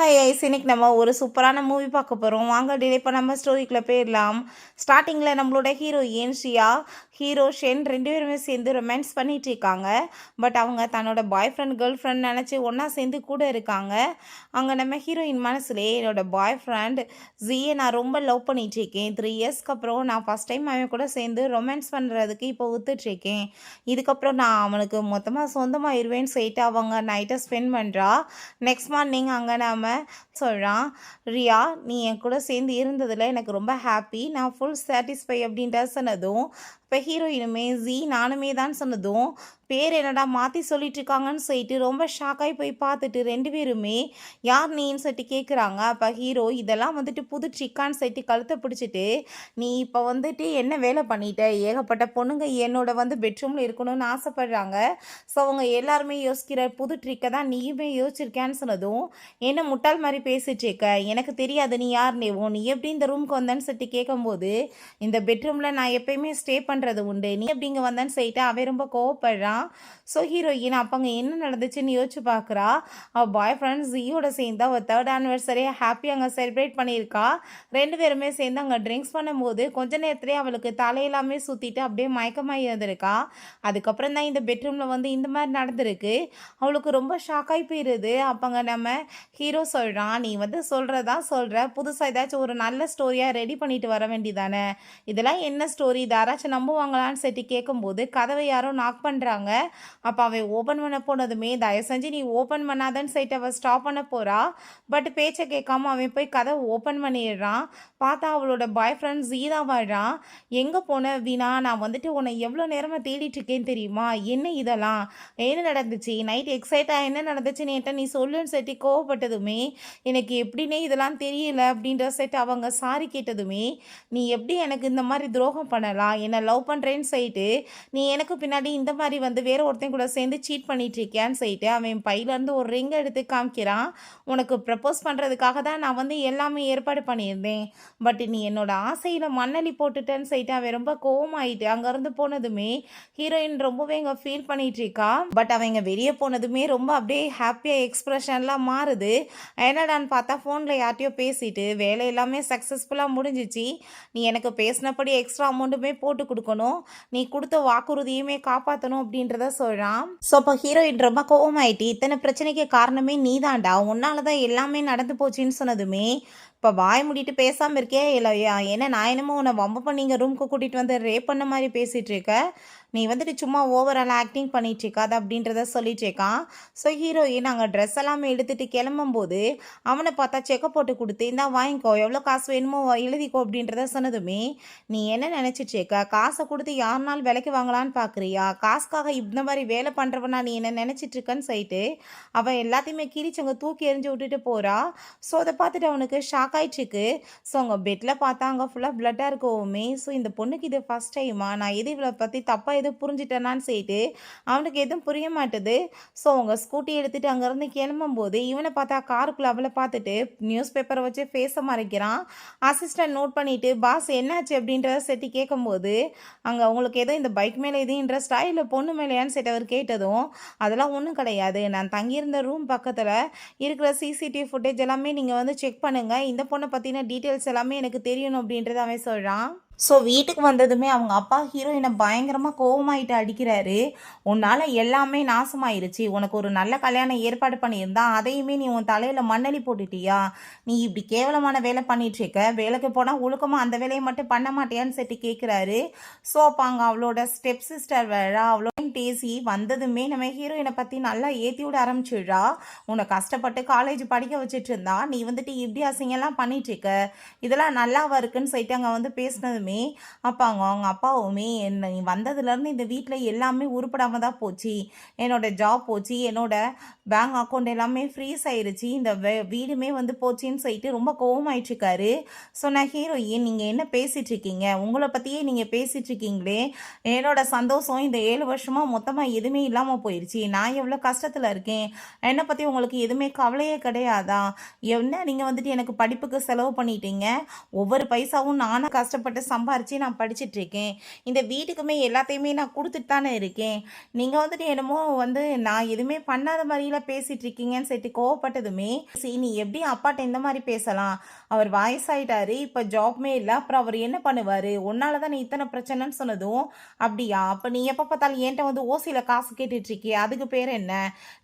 Hi ice, இன்னைக்கு நம்ம ஒரு சூப்பரான மூவி பார்க்க போகிறோம். வாங்க டிலே பண்ணாமல் ஸ்டோரிக்குள்ளே போயிடலாம். ஸ்டார்டிங்கில் நம்மளோட ஹீரோயின் ஷியா, ஹீரோ ஷென் 2 பேருமே சேர்ந்து ரொமான்ஸ் பண்ணிட்டு இருக்காங்க. பட் அவங்க தன்னோட பாய் ஃப்ரெண்ட் கேர்ள் ஃப்ரெண்ட் நினச்சி ஒன்றா சேர்ந்து கூட இருக்காங்க. அங்கே நம்ம ஹீரோயின் மனசுலே என்னோட பாய் ஃப்ரெண்ட் ஜியை நான் ரொம்ப லவ் பண்ணிட்டு இருக்கேன். 3 இயர்ஸ்க்கு அப்புறம் நான் ஃபஸ்ட் டைம் அவன் கூட சேர்ந்து ரொமான்ஸ் பண்ணுறதுக்கு இப்போ ஒத்துட்ருக்கேன். இதுக்கப்புறம் நான் அவனுக்கு மொத்தமாக சொந்தமாக இருவேன்னு சொல்லிட்டு அவங்க நைட்டை ஸ்பெண்ட் பண்ணுறா. நெக்ஸ்ட் மார்னிங் அங்கே நம்ம சொல்கிறான், ரியா நீ என் கூட சேர்ந்து இருந்ததில் எனக்கு ரொம்ப ஹாப்பி, நான் ஃபுல் சாட்டிஸ்ஃபை அப்படின்ட்டு சொன்னதும் இப்போ ஹீரோயினுமே நானுமே தான் சொன்னதும் பேர் என்னடா மாற்றி சொல்லிட்டு இருக்காங்கன்னு சொல்லிட்டு ரொம்ப ஷாக்காகி போய் பார்த்துட்டு 2 பேருமே யார் நீன்னு சொல்லிட்டு கேட்குறாங்க. அப்போ ஹீரோ இதெல்லாம் வந்துட்டு புது ட்ரிக்கான்னு சொல்லிட்டு கழுத்தை பிடிச்சிட்டு, நீ இப்போ வந்துட்டு என்ன வேலை பண்ணிட்ட, ஏகப்பட்ட பொண்ணுங்க என்னோட பெட்ரூமில் இருக்கணும்னு ஆசைப்படுறாங்க. ஸோ அவங்க எல்லாருமே யோசிக்கிற புது ட்ரிக்கை தான் நீயுமே யோசிச்சிருக்கேன்னு சொன்னதும், என்ன முட்டாள் மாதிரி பேசிட்டு இருக்க, எனக்கு தெரியாது நீ யார் நேவும், நீ எப்படி இந்த ரூமுக்கு வந்தேன்னு சொல்லிட்டு கேட்கும்போது, இந்த பெட்ரூமில் நான் எப்பயுமே ஸ்டே பண்ணுறது உண்டு, நீ எப்படிங்க வந்தேன்னு சொல்லிட்டு அவன் ரொம்ப கோவப்படுறான். ஸோ ஹீரோயின் அப்பங்க என்ன நடந்துச்சுன்னு யோசிச்சு பார்க்குறா. அவள் பாய் ஃப்ரெண்ட் ஜியோட சேர்ந்து அவள் 3rd ஆனிவர்சரியை ஹாப்பி அங்கே செலிப்ரேட் பண்ணியிருக்கா. 2 பேருமே சேர்ந்து அங்கே ட்ரிங்க்ஸ் பண்ணும்போது கொஞ்ச நேரத்துலேயே அவளுக்கு தலையெல்லாமே சுற்றிட்டு அப்படியே மயக்கமாக இருந்திருக்கா. அதுக்கப்புறம் தான் இந்த பெட்ரூமில் இந்த மாதிரி நடந்திருக்கு. அவளுக்கு ரொம்ப ஷாக்காகி போயிடுது. அப்பங்க நம்ம ஹீரோ சொல்கிறான், நீ சொல்கிறதா சொல்கிற, புதுசாக ஏதாச்சும் ஒரு நல்ல ஸ்டோரியாக ரெடி பண்ணிட்டு வர வேண்டியதானே, இதெல்லாம் என்ன ஸ்டோரி, இதை யாராச்சும் நம்புவாங்களான்னு சொல்லி கேட்கும்போது கதவை யாரோ நாக் பண்ணுறாங்க. அப்போ அவன் ஓப்பன் பண்ண போனதுமே தயவு செஞ்சு நீ ஓப்பன் பண்ணாதன்னு சொல்லிட்டு அவள் ஸ்டாப் பண்ண போகிறா. பட் பேச்சை கேட்காம அவன் போய் கதவை ஓப்பன் பண்ணிடுறான். பார்த்தா அவளோட பாய் ஃப்ரெண்ட் தான் வாழ்றான். எங்கே போன வீணா, நான் உன்னை எவ்வளோ நேரமாக தேடிட்டு இருக்கேன்னு தெரியுமா, என்ன இதெல்லாம் என்ன நடந்துச்சு, நைட் எக்ஸைட்டாக என்ன நடந்துச்சுன்னு என்கிட்ட நீ சொல்லுன்னு சொல்லிட்டு கோவப்பட்டதுமே எனக்கு எப்படின்னே இதெல்லாம் தெரியல அப்படின்ற செட் அவங்க சாரி கேட்டதுமே, நீ எப்படி எனக்கு இந்த மாதிரி துரோகம் பண்ணலாம், என்னை லவ் பண்ணுறேன்னு சொல்லிட்டு நீ எனக்கு பின்னாடி இந்த மாதிரி வேற ஒருத்தன் கூட சேர்ந்து சீட் பண்ணிட்டு இருக்கியான்னு சொல்லிட்டு அவன் பையிலேருந்து ஒரு ரிங் எடுத்து காமிக்கிறான். உனக்கு ப்ரப்போஸ் பண்ணுறதுக்காக தான் நான் எல்லாமே ஏற்பாடு பண்ணியிருந்தேன், பட் நீ என்னோட ஆசையில் மண்ணலி போட்டுட்டேன்னு சொல்லிட்டு அவன் ரொம்ப கோவமாயிட்டு அங்கேருந்து போனதுமே ஹீரோயின் ரொம்பவே இங்கே ஃபீல் பண்ணிட்டு இருக்கா. பட் அவங்க வெளியே போனதுமே ரொம்ப அப்படியே ஹாப்பியாக எக்ஸ்ப்ரெஷன்லாம் மாறுது. என்னடான்னு பார்த்தா ஃபோனில் யார்ட்டையோ பேசிட்டு வேலை எல்லாமே சக்ஸஸ்ஃபுல்லாக முடிஞ்சிச்சு, நீ எனக்கு பேசினபடி எக்ஸ்ட்ரா அமௌண்ட்டுமே போட்டு கொடுக்கணும், நீ கொடுத்த வாக்குறுதியுமே காப்பாற்றணும் அப்படின்றத சொல்கிறான். ஸோ இப்போ ஹீரோயின் ரொம்ப கோவமாயிட்டு, இத்தனை பிரச்சனைக்கு காரணமே நீ தான்டா, உன்னால தான் எல்லாமே நடந்து போச்சுன்னு சொன்னதுமே இப்போ வாய் மூடிட்டு பேசாமல் இருக்கே இல்லையா, ஏன்னா நான் என்னமோ உன்னை வம்பு பண்ணி இங்கே ரூமுக்கு கூட்டிகிட்டு ரேப் பண்ண மாதிரி பேசிகிட்டு இருக்க, நீ சும்மா ஓவரால் ஆக்டிங் பண்ணிட்டு இருக்காது அப்படின்றத சொல்லிட்டு இருக்கான். ஸோ ஹீரோயின் அங்கே ட்ரெஸ் எல்லாமே எடுத்துகிட்டு கிளம்பும்போது அவனை பார்த்தா செக்கை போட்டு கொடுத்து இந்தா வாங்கிக்கோ, எவ்வளோ காசு வேணுமோ எழுதிக்கோ அப்படின்றத சொன்னதுமே, நீ என்ன நினச்சிட்டு இருக்க, காசை கொடுத்து யாருனாலும் விலைக்கு வாங்கலான்னு பார்க்குறியா, காசுக்காக இந்த மாதிரி வேலை பண்ணுறவனா நீ என்ன நினச்சிட்டு இருக்கன்னு சொல்லிட்டு அவன் எல்லாத்தையுமே கிழிச்சவங்க தூக்கி எறிஞ்சு விட்டுட்டு போகிறா. ஸோ அதை பார்த்துட்டு அவனுக்கு ஷாக் ஆயிடுச்சுக்கு. ஸோ அவங்க பெட்டில் பார்த்தா அங்கே ஃபுல்லாக பிளட்டாக இருக்கவுமே, ஸோ இந்த பொண்ணுக்கு இது ஃபஸ்ட் டைமா, நான் எது இவளை பற்றி தப்பாக எதுவும் புரிஞ்சுட்டேனான்னு சொல்லிட்டு அவனுக்கு எதுவும் புரிய மாட்டுது. ஸோ அவங்க ஸ்கூட்டி எடுத்துகிட்டு அங்கேருந்து கிளம்பும்போது இவனை பார்த்தா காருக்குள்ளே அவளை பார்த்துட்டு நியூஸ் பேப்பரை வச்சு ஃபேஸை மறைக்கிறான். அசிஸ்டன்ட் நோட் பண்ணிவிட்டு பாஸ் என்னாச்சு அப்படின்றத செட்டி கேட்கும்போது அங்கே அவங்களுக்கு ஏதோ இந்த பைக் மேலே எதுவும் இன்ட்ரெஸ்டா இல்லை பொண்ணு மேலேயான்னு செட்டு அவர் கேட்டதும், அதெல்லாம் ஒன்றும் கிடையாது, நான் தங்கியிருந்த ரூம் பக்கத்தில் இருக்கிற சிசிடிவி ஃபுட்டேஜ் எல்லாமே நீங்கள் செக் பண்ணுங்கள், இந்த பொண்ணை பற்றின டீட்டெயில்ஸ் எல்லாமே எனக்கு தெரியணும் அப்படின்றத அவன் சொல்கிறான். ஸோ வீட்டுக்கு வந்ததுமே அவங்க அப்பா ஹீரோயினை பயங்கரமாக கோவமாயிட்டு அடிக்கிறாரு. உன்னால் எல்லாமே நாசமாயிருச்சு, உனக்கு ஒரு நல்ல கல்யாணம் ஏற்பாடு பண்ணியிருந்தா அதையுமே நீ உன் தலையில் மண்ணலி போட்டுட்டியா, நீ இப்படி கேவலமான வேலை பண்ணிட்டுருக்க, வேலைக்கு போனால் ஒழுக்கமாக அந்த வேலையை மட்டும் பண்ண மாட்டியான்னு சொல்லிட்டு கேட்குறாரு. ஸோ அப்போ அங்கே அவளோட ஸ்டெப் சிஸ்டர் வேற அவளோட பேசி வந்ததுமே நம்ம ஹீரோயினை பற்றி நல்லா ஏற்றி விட ஆரம்பிச்சிடுறா. உன்னை கஷ்டப்பட்டு காலேஜ் படிக்க வச்சுட்டு இருந்தா நீ இப்படி அசிங்கெல்லாம் பண்ணிட்டுருக்க, இதெல்லாம் நல்லாவா இருக்குன்னு சொல்லிட்டு அங்கே பேசினது. அப்போ அவங்க அப்பாவுமே என்ன நீ வந்ததுலேருந்து இந்த வீட்டில் எல்லாமே உருப்படாமல் தான் போச்சு, என்னோட ஜாப் போச்சு, என்னோட பேங்க் அக்கௌண்ட் எல்லாமே ஃப்ரீஸ் ஆயிடுச்சு, இந்த வீடுமே போச்சுன்னு சொல்லிட்டு ரொம்ப கோவமாயிட்டுருக்காரு. ஸோ நான் ஹீரோயின் நீங்கள் என்ன பேசிகிட்டு இருக்கீங்க, உங்களை பற்றியே நீங்கள் பேசிகிட்டு இருக்கீங்களே, என்னோட சந்தோஷம் இந்த 7 வருஷமாக மொத்தமாக எதுவுமே இல்லாமல் போயிடுச்சு, நான் எவ்வளோ கஷ்டத்தில் இருக்கேன், என்னை பற்றி உங்களுக்கு எதுவுமே கவலையே கிடையாதா, என்ன நீங்கள் எனக்கு படிப்புக்கு செலவு பண்ணிட்டீங்க, ஒவ்வொரு பைசாவும் நானும் கஷ்டப்பட்டு சம்பாரித்து நான் படிச்சிட்ருக்கேன். இந்த வீட்டுக்குமே எல்லாத்தையுமே நான் கொடுத்துட்டு தானே இருக்கேன். நீங்கள் வந்துட்டு என்னமோ வந்து நான் எதுவுமே பண்ணாத மாதிரிலாம் பேசிகிட்டு இருக்கீங்கன்னு சொல்லிட்டு கோவப்பட்டதுமே, சரி நீ எப்படி அப்பாட்ட இந்த மாதிரி பேசலாம்? அவர் வயசாயிட்டாரு, இப்போ ஜாப்மே இல்லை, அப்புறம் அவர் என்ன பண்ணுவார்? உன்னால தான் நீ இத்தனை பிரச்சனைன்னு சொன்னதும், அப்படியா? அப்போ நீ எப்போ பார்த்தாலும் என்கிட்ட வந்து ஓசியில் காசு கேட்டுட்டு இருக்கியே, அதுக்கு பேர் என்ன?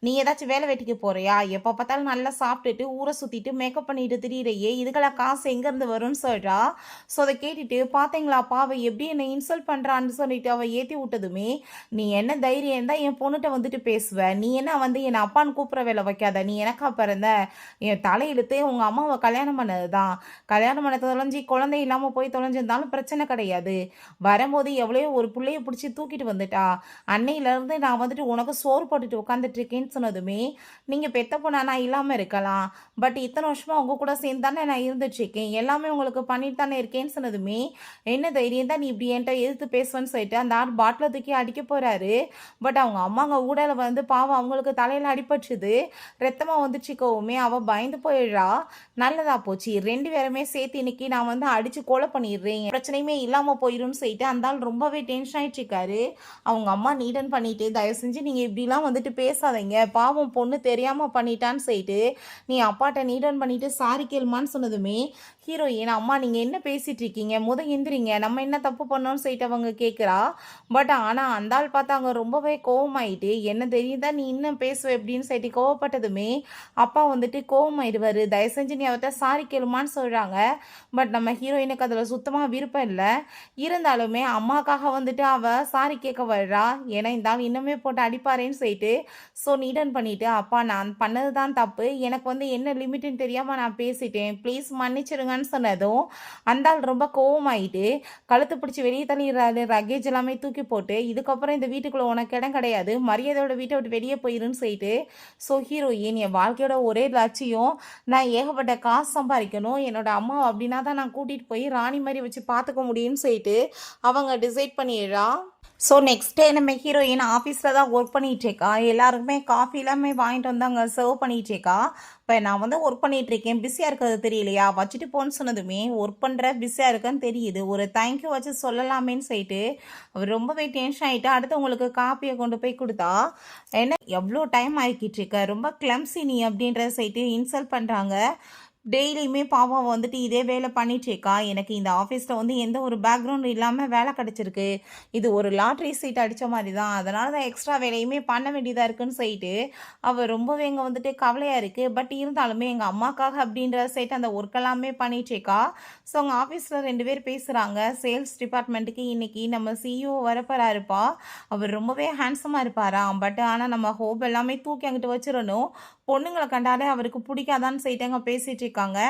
நீ ஏதாச்சும் வேலை வெட்டிக்கு போறியா? எப்போ பார்த்தாலும் நல்லா சாப்பிட்டுட்டு ஊரை சுற்றிட்டு மேக்கப் பண்ணிட்டு திரியிறையே, இதுக்கெல்லாம் காசு எங்கேருந்து வரும்னு சொல்கிறா. ஸோ அதை கேட்டுட்டு பார்த்தீங்களாப்பா அவள் எப்படி என்னை இன்சல்ட் பண்ணுறான்னு சொல்லிட்டு அவள் ஏற்றி விட்டதுமே, நீ என்ன தைரியம் இருந்தால் என் பொண்ணுகிட்ட வந்துட்டு பேசுவ? நீ என்ன வந்து என்னை அப்பான்னு கூப்பிட்ற வேலை வைக்காத. நீ எனக்கா பிறந்த? என் தலையிழுத்து உங்கள் அம்மாவை கல்யாணம் பண்ணது தான். கல்யாணம் பண்ண தொலைஞ்சி குழந்தை இல்லாமல் போய் தொலைஞ்சிருந்தாலும் பிரச்சனை கிடையாது. வரும்போது எவ்வளோ ஒரு பிள்ளைய பிடிச்சி தூக்கிட்டு வந்துட்டா. அன்னையிலேருந்து நான் வந்துட்டு உனக்கு சோறு போட்டுட்டு உட்காந்துட்டு இருக்கேன்னு சொன்னதுமே, நீங்கள் பெத்த பொண்ணா நான் இல்லாமல் இருக்கலாம், பட் இத்தனை வருஷமா உங்க கூட சேர்ந்து தானே நான் இருந்துட்டுருக்கேன், எல்லாமே உங்களுக்கு பண்ணிட்டு தானே இருக்கேன்னு சொன்னதுமே, என்ன தைரியம் தான் நீ இப்படி என்கிட்ட எதிர்த்து பேசுவேன்னு சொல்லிட்டு அந்த ஆள் பாட்டிலை தூக்கி அடிக்க போகிறாரு. பட் அவங்க அம்மாங்க ஊடல வந்து பாவம் அவங்களுக்கு தலையில் அடிபட்டுது, ரத்தமாக வந்துச்சுக்கவுமே அவள் பயந்து போயிடுறா. நல்லதா போச்சு, 2 பேருமே சேர்த்து இன்னைக்கு நான் வந்து அடித்து கொலை பண்ணிடுறேன், பிரச்சனையுமே இல்லாமல் போயிடும்னு சொல்லிட்டு அந்த ஆள் ரொம்பவே டென்ஷன் ஆகிட்டு இருக்காரு. அவங்க அம்மா நீடன் பண்ணிட்டு, தயவு செஞ்சு நீங்கள் இப்படிலாம் வந்துட்டு பேசாதீங்க, பாவம் பொண்ணு தெரியாமல் பண்ணிட்டான்னு சொல்லிட்டு நீ அப்பாட்ட நீடன் பண்ணிட்டு சாரி கேளுமான்னு சொன்னதுமே, ஹீரோயின் அம்மா நீங்கள் என்ன பேசிகிட்டு இருக்கீங்க, எந்திரிங்க, நம்ம என்ன தப்பு பண்ணோன்னு சொல்லிட்டு அவங்க கேட்குறா. பட் ஆனால் அந்த ஆள் பார்த்தா அவங்க ரொம்பவே கோவமாயிட்டு, என்ன தெரியுதா நீ இன்னும் பேசுவ எப்படின்னு சொல்லிட்டு கோவப்பட்டதுமே அப்பா வந்துட்டு கோவமாயிடுவார். தயவு செஞ்சு நீ அவர்கிட்ட சாரி கேளுமான்னு சொல்கிறாங்க. பட் நம்ம ஹீரோயினுக்கு அதில் சுத்தமாக விருப்பம் இல்லை. இருந்தாலுமே அம்மாக்காக வந்துட்டு அவள் சாரி கேட்க வர்றா. ஏன்னா இந்த ஆள் இன்னுமே போட்டு அடிப்பாரேன்னு சொல்லிட்டு ஸோ நீடன் பண்ணிவிட்டு, அப்பா நான் பண்ணது தான் தப்பு, எனக்கு வந்து என்ன லிமிட்டுன்னு தெரியாமல் நான் பேசிட்டேன், ப்ளீஸ் மன்னிச்சிடுங்கன்னு சொன்னதும் அந்த ஆள் ரொம்ப கோவமாயிட்டு கழுத்து பிடிச்சி வெளியே தள்ளிடுறாரு. லக்கேஜ் எல்லாமே தூக்கி போட்டு, இதுக்கப்புறம் இந்த வீட்டுக்குள்ளே உனக்கு இடம் கிடையாது, மரியாதையோட வீட்டை விட்டு வெளியே போயிருன்னு சொல்லிட்டு, ஸோ ஹீரோயின் என் வாழ்க்கையோட ஒரே லட்சியம் நான் ஏகப்பட்ட காசு சம்பாதிக்கணும், என்னோட அம்மா அப்படின்னா தான் நான் கூட்டிகிட்டு போய் ராணி மாதிரி வச்சு பார்த்துக்க முடியும்னு சொல்லிட்டு அவங்க டிசைட் பண்ணிடுறா. ஸோ நெக்ஸ்ட் டே நம்ம ஹீரோயின் ஆஃபீஸில் தான் ஒர்க் பண்ணிகிட்ருக்கா. எல்லாருக்குமே காஃபி எல்லாமே வாங்கிட்டு வந்து அங்கே சர்வ் பண்ணிகிட்ருக்கா. இப்போ நான் வந்து ஒர்க் பண்ணிகிட்ருக்கேன், பிஸியாக இருக்கிறது தெரியலையா, வச்சுட்டு போன்னு சொன்னதுமே ஒர்க் பண்ணுற பிஸியாக இருக்குன்னு தெரியுது, ஒரு தேங்க்யூ வச்சு சொல்லலாமேன்னு சொல்லிட்டு அவர் ரொம்பவே டென்ஷன் ஆகிட்டு அடுத்து உங்களுக்கு காப்பியை கொண்டு போய் கொடுத்தா, என்ன எவ்வளோ டைம் ஆகிக்கிட்டு ரொம்ப கிளம்சி நீ அப்படின்ற சொல்லிட்டு இன்சல்ட் பண்ணுறாங்க. டெய்லியுமே பாவம் வந்துட்டு இதே வேலை பண்ணிகிட்ருக்கா. எனக்கு இந்த ஆஃபீஸில் வந்து எந்த ஒரு பேக்ரவுண்ட் இல்லாமல் வேலை கிடச்சிருக்கு, இது ஒரு லாட்ரி சீட் அடித்த மாதிரி தான், அதனால தான் எக்ஸ்ட்ரா வேலையுமே பண்ண வேண்டியதாக இருக்குன்னு சொல்லிட்டு அவள் ரொம்பவே இங்கே வந்துட்டு கவலையாக இருக்குது. பட் இருந்தாலுமே எங்கள் அம்மாக்காக அப்படின்ற சைட்டு அந்த ஒர்க் எல்லாமே பண்ணிகிட்ருக்கா. ஸோ அவங்க ஆஃபீஸில் 2 பேர் பேசுகிறாங்க. சேல்ஸ் டிபார்ட்மெண்ட்டுக்கு இன்றைக்கி நம்ம சிஇஓ வரப்போறா இருப்பா. அவர் ரொம்பவே ஹேண்ட்ஸமாக இருப்பாராம். பட் ஆனால் நம்ம ஹோப் எல்லாமே தூக்கி அங்கிட்டு வச்சிடணும், பொண்ணுங்களை கண்டாலே அவருக்கு பிடிக்காதான்னு சொல்லிட்டு அங்கே பேசிகிட்டு இருக்காங்க.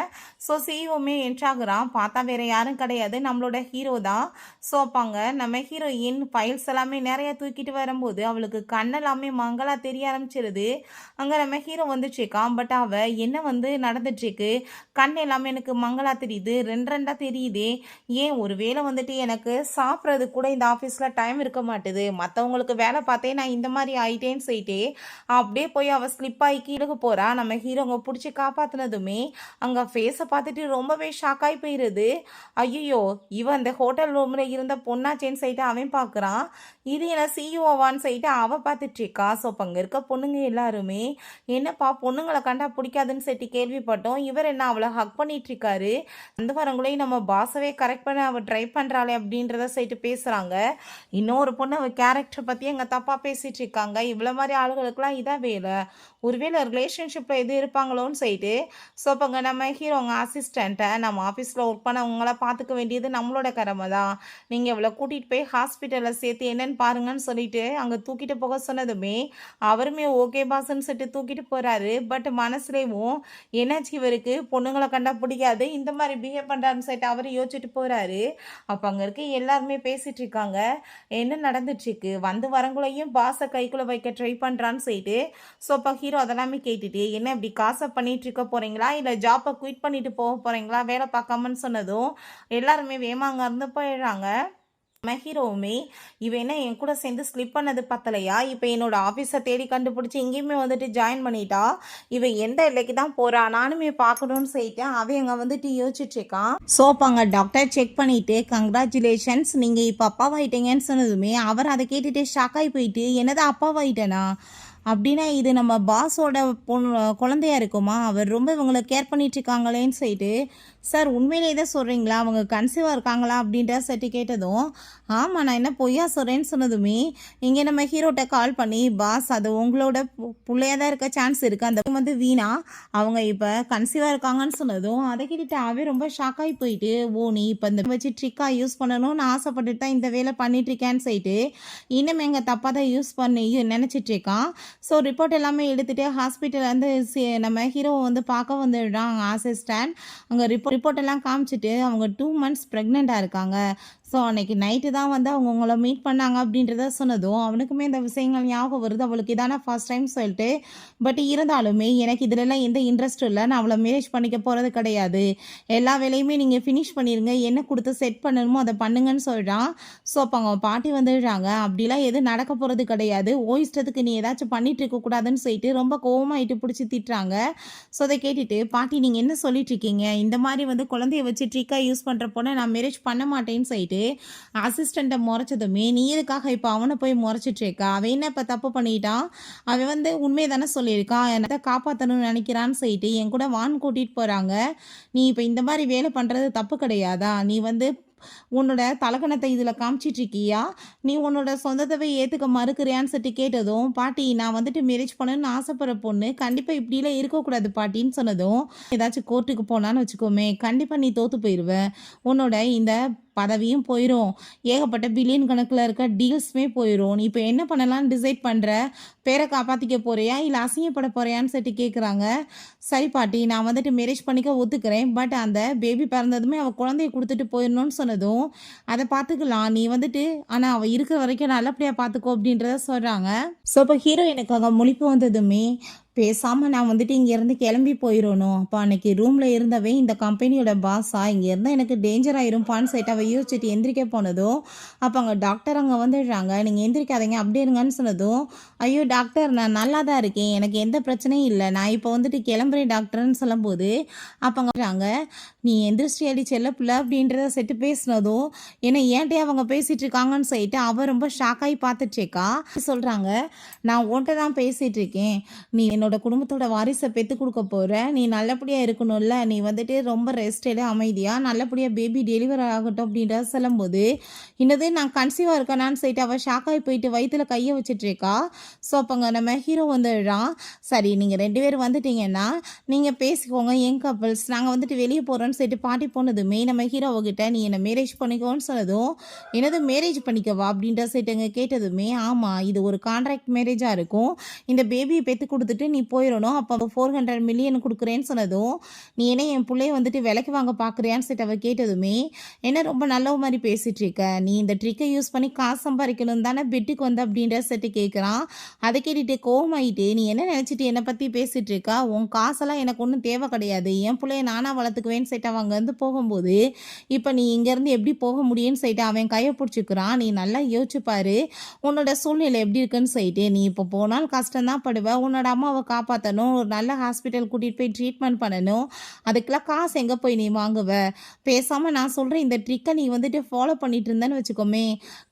ஸோ சிஇஓமே என்ட்ராகிறான். பார்த்தா வேறு யாரும் கிடையாது, நம்மளோட ஹீரோ தான். ஸோ அப்பாங்க நம்ம ஹீரோயின் ஃபைல்ஸ் எல்லாமே நிறைய தூக்கிட்டு வரும்போது அவளுக்கு கண்ணெல்லாமே மங்களாக தெரிய ஆரம்பிச்சிருது. அங்கே நம்ம ஹீரோ வந்துட்டுருக்கான். பட் அவள் என்ன வந்து நடந்துட்டுருக்கு, கண் எல்லாமே எனக்கு மங்களாக தெரியுது, ரெண்டாக தெரியுது, ஏன் ஒரு வேளை வந்துட்டு எனக்கு சாப்பிட்றது கூட இந்த ஆஃபீஸில் டைம் இருக்க மாட்டுது, மற்றவங்களுக்கு வேலை பார்த்தே நான் இந்த மாதிரி ஆயிட்டேன்னு சொல்லிட்டு அப்படியே போய் அவள் ஸ்லிப் ஆகி கீழே போகிறா. நம்ம ஹீரோங்க பிடிச்சி காப்பாற்றினதுமே அங்கே ஃபேஸை பார்த்துட்டு ரொம்பவே ஷாக்காகி போயிடுது. ஐயோ இவன் அந்த ஹோட்டல் ரூமில் இருந்த பொண்ணாச்சேன்னு சொல்லிட்டு அவன் பார்க்குறான். இது என்ன சிஇஓவான்னு சொல்லிட்டு அவள் பார்த்துட்ருக்கா. ஸோ அப்போ அங்கே இருக்க பொண்ணுங்க எல்லாருமே என்னப்பா பொண்ணுங்களை கண்டா பிடிக்காதுன்னு சொல்லிட்டு கேள்விப்பட்டோம், இவர் என்ன அவளை ஹக் பண்ணிகிட்ருக்காரு, அந்த வரங்களையும் நம்ம பாஸவே கரெக்ட் பண்ண அவள் ட்ரை பண்ணுறாளே அப்படின்றத சொல்லிட்டு பேசுகிறாங்க. இன்னொரு பொண்ணு அவள் கேரக்டர் பற்றி அங்கே தப்பாக பேசிகிட்டு இருக்காங்க. இவ்வளோ மாதிரி ஆளுகளுக்கெல்லாம் இதான் வேலை, ஒருவேளை ரிலேஷன்ஷிப்பில் எது இருப்பாங்களோன்னு சொல்லிட்டு. ஸோ அப்போங்க நம்ம ஹீரோங்க அசிஸ்டண்ட்டை நம்ம ஆஃபீஸில் ஒர்க் பண்ணவங்கள பார்த்துக்க வேண்டியது நம்மளோட கடமை தான், நீங்கள் இவ்வளோ கூட்டிகிட்டு போய் ஹாஸ்பிட்டலில் சேர்த்து என்னென்னு பாருங்கன்னு சொல்லிட்டு அங்கே தூக்கிட்டு போக சொன்னதுமே அவருமே ஓகே பாஸ்ன்னு சொல்லிட்டு தூக்கிட்டு போகிறாரு. பட் மனசுலேயும் என்னாச்சு இவருக்கு பொண்ணுங்களை கண்டா பிடிக்காது, இந்த மாதிரி பிஹேவ் பண்ணுறாருன்னு சொல்லிட்டு அவர் யோசிச்சுட்டு போகிறாரு. அப்போ அங்கே இருக்க எல்லாருமே பேசிகிட்டு இருக்காங்க, என்ன நடந்துட்டுருக்கு, வந்து வரங்குளையும் பாஸை கைக்குள்ளே வைக்க ட்ரை பண்ணுறான்னு சொல்லிட்டு. ஸோ அப்போ ஹீரோ அதெல்லாமே கேட்டுட்டு என்ன இப்படி காசை பண்ணிட்டு இருக்க போகிறீங்களா இல்லை ஜாப்பை குயிட் பண்ணிட்டு போக போகிறீங்களா வேலை பார்க்காமன்னு சொன்னதும் எல்லாருமே வேமாங்க இருந்து போயிடுறாங்க. நம்ம ஹீரோவுமே இவ என்ன என் கூட சேர்ந்து ஸ்லிப் பண்ணது பத்தலையா, இப்போ என்னோட ஆஃபீஸை தேடி கண்டுபிடிச்சி இங்கேயுமே வந்துட்டு ஜாயின் பண்ணிட்டா, இவ எந்த எல்லைக்கு தான் போறா நானுமே பார்க்கணும்னு சொல்லிட்டு அவன் அங்கே வந்துட்டு யோசிச்சுட்டு இருக்கான். ஸோ அப்போ அங்கே டாக்டர் செக் பண்ணிட்டு கங்க்ராச்சுலேஷன்ஸ் நீங்கள் இப்போ அப்பாவாயிட்டீங்கன்னு சொன்னதுமே அவர் அதை கேட்டுட்டு ஷாக் ஆகி போயிட்டு என்னதான் அப்பாவாயிட்டேனா அப்படின்னா இது நம்ம பாஸோட குழந்தையா இருக்குமா, அவர் ரொம்ப இவங்களை கேர் பண்ணிட்டு இருக்காங்களேன்னு சொல்லிட்டு, சார் உண்மையிலே தான் சொல்கிறீங்களா அவங்க கன்சீவாக இருக்காங்களா அப்படின்ற சட்டி கேட்டதும், ஆமாம் நான் என்ன பொய்யா சொல்கிறேன்னு சொன்னதுமே இங்கே நம்ம ஹீரோட்ட கால் பண்ணி பாஸ் அது உங்களோட பிள்ளையாக தான் இருக்க சான்ஸ் இருக்குது, அந்த வந்து வீணா அவங்க இப்போ கன்சீவாக இருக்காங்கன்னு சொன்னதும் அதை கேட்டுட்டு அவன் ரொம்ப ஷாக் ஆகி போயிட்டு, ஓ நீ இப்போ இந்த வச்சு ட்ரிக்காக யூஸ் பண்ணணும்னு ஆசைப்பட்டுட்டு தான் இந்த வேலை பண்ணிட்டுருக்கேன்னு சொல்லிட்டு இன்னும் எங்கள் தப்பாக தான் யூஸ் பண்ணி நினச்சிட்டு இருக்கான். ஸோ ரிப்போர்ட் எல்லாமே எடுத்துகிட்டு ஹாஸ்பிட்டல் வந்து நம்ம ஹீரோவை வந்து பார்க்க வந்துடுறான் அசிஸ்டன்ட். அங்கே ரிப்போர்ட் எல்லாம் காமிச்சிட்டு அவங்க 2 months ப்ரெக்னெண்ட்டாக இருக்காங்க. ஸோ அன்றைக்கி நைட்டு தான் வந்து அவங்க உங்களை மீட் பண்ணாங்க அப்படின்றத சொன்னதும் அவனுக்குமே இந்த விஷயங்கள் ஞாபகம் வருது. அவளுக்கு இதான ஃபர்ஸ்ட் டைம் சொல்லிட்டு, பட் இருந்தாலுமே எனக்கு இதிலெல்லாம் எந்த இன்ட்ரெஸ்ட்டும் இல்லை, நான் அவளை மேரேஜ் பண்ணிக்க போகிறது கிடையாது, எல்லா வேலையுமே நீங்கள் ஃபினிஷ் பண்ணிடுங்க, என்ன கொடுத்து செட் பண்ணணுமோ அதை பண்ணுங்கன்னு சொல்கிறான். ஸோ அப்போ அவங்க பாட்டி வந்துடுறாங்க, அப்படிலாம் எதுவும் நடக்க போகிறது கிடையாது, ஓ இஷ்டத்துக்கு நீ ஏதாச்சும் பண்ணிட்டு இருக்கக்கூடாதுன்னு சொல்லிட்டு ரொம்ப கோவமாயிட்டு பிடிச்சி திட்டுறாங்க. ஸோ அதை கேட்டுட்டு பாட்டி நீங்கள் என்ன சொல்லிட்டு இருக்கீங்க, இந்த மாதிரி வந்து குழந்தைய வச்சு ட்ரிக்காக யூஸ் பண்ணுற பொண்ணை நான் மேரேஜ் பண்ண மாட்டேன்னு சொல்லிட்டு அசிஸ்டண்ட்டை முறைச்சதுமே நீ எதுக்காக இப்போ அவனை போய் முறைச்சிட்டு இருக்கா, அவன் என்ன இப்போ தப்பு பண்ணிட்டான், அவன் வந்து உண்மையை தானே சொல்லியிருக்கான், என்னை காப்பாற்றணும்னு நினைக்கிறான்னு சொல்லிட்டு என் கூட வான் கூட்டிகிட்டு போகிறாங்க, நீ இப்போ இந்த மாதிரி வேலை பண்ணுறது தப்பு கிடையாதா, நீ வந்து உன்னோட தலக்கணத்தை இதில் காமிச்சிட்ருக்கியா, நீ உன்னோட சொந்தத்தவை ஏற்றுக்க மறுக்கிறியான்னு சொல்லிட்டு கேட்டதும் பாட்டி நான் வந்துட்டு மேரேஜ் பண்ணணும்னு ஆசைப்படுற பொண்ணு கண்டிப்பாக இப்படிலாம் இருக்கக்கூடாது பாட்டின்னு சொன்னதும், ஏதாச்சும் கோர்ட்டுக்கு போனான்னு வச்சுக்கோமே கண்டிப்பாக நீ தோற்று போயிடுவேன், உன்னோட இந்த பதவியும் போயிடும், ஏகப்பட்ட பில்லியன் கணக்கில் இருக்க டீல்ஸுமே போயிடும், நீ இப்போ என்ன பண்ணலான்னு டிசைட் பண்ணுற, பேரை காப்பாற்றிக்க போறியா இல்லை அசிங்கப்பட போறியான்னு சொல்லிட்டு கேட்குறாங்க. சரி பாட்டி நான் வந்துட்டு மேரேஜ் பண்ணிக்க ஒத்துக்கிறேன், பட் அந்த பேபி பிறந்ததுமே அவள் குழந்தைய கொடுத்துட்டு போயிடணும்னு சொன்னதும் அதை பார்த்துக்கலாம், நீ வந்துட்டு ஆனால் அவள் இருக்கிற வரைக்கும் நல்லபடியாக பார்த்துக்கோ அப்படின்றத சொல்கிறாங்க. ஸோ இப்போ ஹீரோ எனக்கு அங்கே முழிப்பு வந்ததுமே பேசாமல் நான் வந்துட்டு இங்கேருந்து கிளம்பி போயிடணும், அப்போ அன்னைக்கு ரூமில் இருந்தவே இந்த கம்பெனியோட பாஸா இங்கே இருந்தால் எனக்கு டேஞ்சர் ஆயிரும்ப்பான்னு சொல்லிட்டு அவள் யோசிச்சுட்டு எந்திரிக்க போனதும் அப்போ அங்கே டாக்டர் அங்கே வந்துடுறாங்க, நீங்கள் எந்திரிக்காதீங்க அப்படியே இருங்கன்னு சொன்னதும், ஐயோ டாக்டர் நான் நல்லா தான் இருக்கேன், எனக்கு எந்த பிரச்சனையும் இல்லை, நான் இப்போ வந்துட்டு கிளம்புறேன் டாக்டர்னு சொல்லும்போது அப்போ அங்கே நீ எந்திரிச்சி அடி செல்ல பிள்ளை அப்படின்றத செட்டு பேசினதும் ஏன்னா ஏன்ட்டே அவங்க பேசிகிட்டு இருக்காங்கன்னு சொல்லிட்டு அவள் ரொம்ப ஷாக்காகி பார்த்துட்ருக்கா. சொல்கிறாங்க நான் உன்ட்ட தான் பேசிகிட்டு இருக்கேன், நீ என்னோட குடும்பத்தோட வாரிசை பெற்று கொடுக்க போகிற, நீ நல்லபடியாக இருக்கணும்ல, நீ வந்துட்டு ரொம்ப ரெஸ்டடு அமைதியாக நல்லபடியாக பேபி டெலிவரி ஆகட்டும் அப்படின்றத சொல்லும்போது இன்னது நான் கன்சீவாக இருக்கேனான்னு சொல்லிட்டு அவள் ஷாக்காகி போயிட்டு வயிற்றுல கையை வச்சிட்ருக்கா. ஸோ அப்போங்க நம்ம ஹீரோ வந்துடுறான், சரி நீங்கள் 2 பேர் வந்துட்டீங்கன்னா நீங்கள் பேசிக்கோங்க என் கப்பல்ஸ், நாங்கள் வந்துட்டு வெளியே போகிறோன்னு சொல்லிட்டு பாட்டி போனதுமே நம்ம ஹீரோவுக்கிட்ட நீ என்னை மேரேஜ் பண்ணிக்கோன்னு சொன்னதும் என்னது மேரேஜ் பண்ணிக்கவா அப்படின்ற சொல்லிட்டுங்க கேட்டதுமே, ஆமாம் இது ஒரு கான்ட்ராக்ட் மேரேஜாக இருக்கும், இந்த பேபியை பெற்று கொடுத்துட்டு நீ போயிடணும், அப்போ 400 million கொடுக்குறேன்னு சொன்னதும் நீ என்ன என் பிள்ளைய வந்துட்டு விலைக்கு வாங்க பார்க்குறியான்னு சொல்லிட்டு அவள் கேட்டதுமே என்ன ரொம்ப நல்ல மாதிரி பேசிகிட்டு இருக்க, நீ இந்த ட்ரிக்கை யூஸ் பண்ணி காசு சம்பாதிக்கணும் தானே பெட்டுக்கு வந்து அப்படின்ற செட்டு கேட்குறான். அதை கேட்டுட்டு கோவமாயிட்டு நீ என்ன நினச்சிட்டு என்னை பற்றி பேசிகிட்டு இருக்கா, உன் காசெல்லாம் எனக்கு ஒன்றும் தேவை கிடையாது, என் பிள்ளைய நானாக வளர்த்துக்குவேன்னு சொல்லிட்டு அவன் அங்கேருந்து போகும்போது இப்போ நீ இங்கேருந்து எப்படி போக முடியும்னு சொல்லிட்டு அவன் கையை பிடிச்சிக்கிறான். நீ நல்லா யோசிச்சுப்பாரு உன்னோட சூழ்நிலை எப்படி இருக்குன்னு சொல்லிட்டு, நீ இப்போ போனால் கஷ்டம்தான் படுவ, உன்னோட அம்மாவை காப்பாற்றணும், ஒரு நல்ல ஹாஸ்பிட்டல் கூட்டிகிட்டு போய் ட்ரீட்மெண்ட் பண்ணணும், அதுக்கெல்லாம் காசு எங்கே போய் நீ வாங்குவ, பேசாமல் நான் சொல்கிறேன் இந்த ட்ரிக்கை நீ வந்துட்டு ஃபாலோ பண்ணிட்டு இருந்தேன்னு வச்சுக்கோமே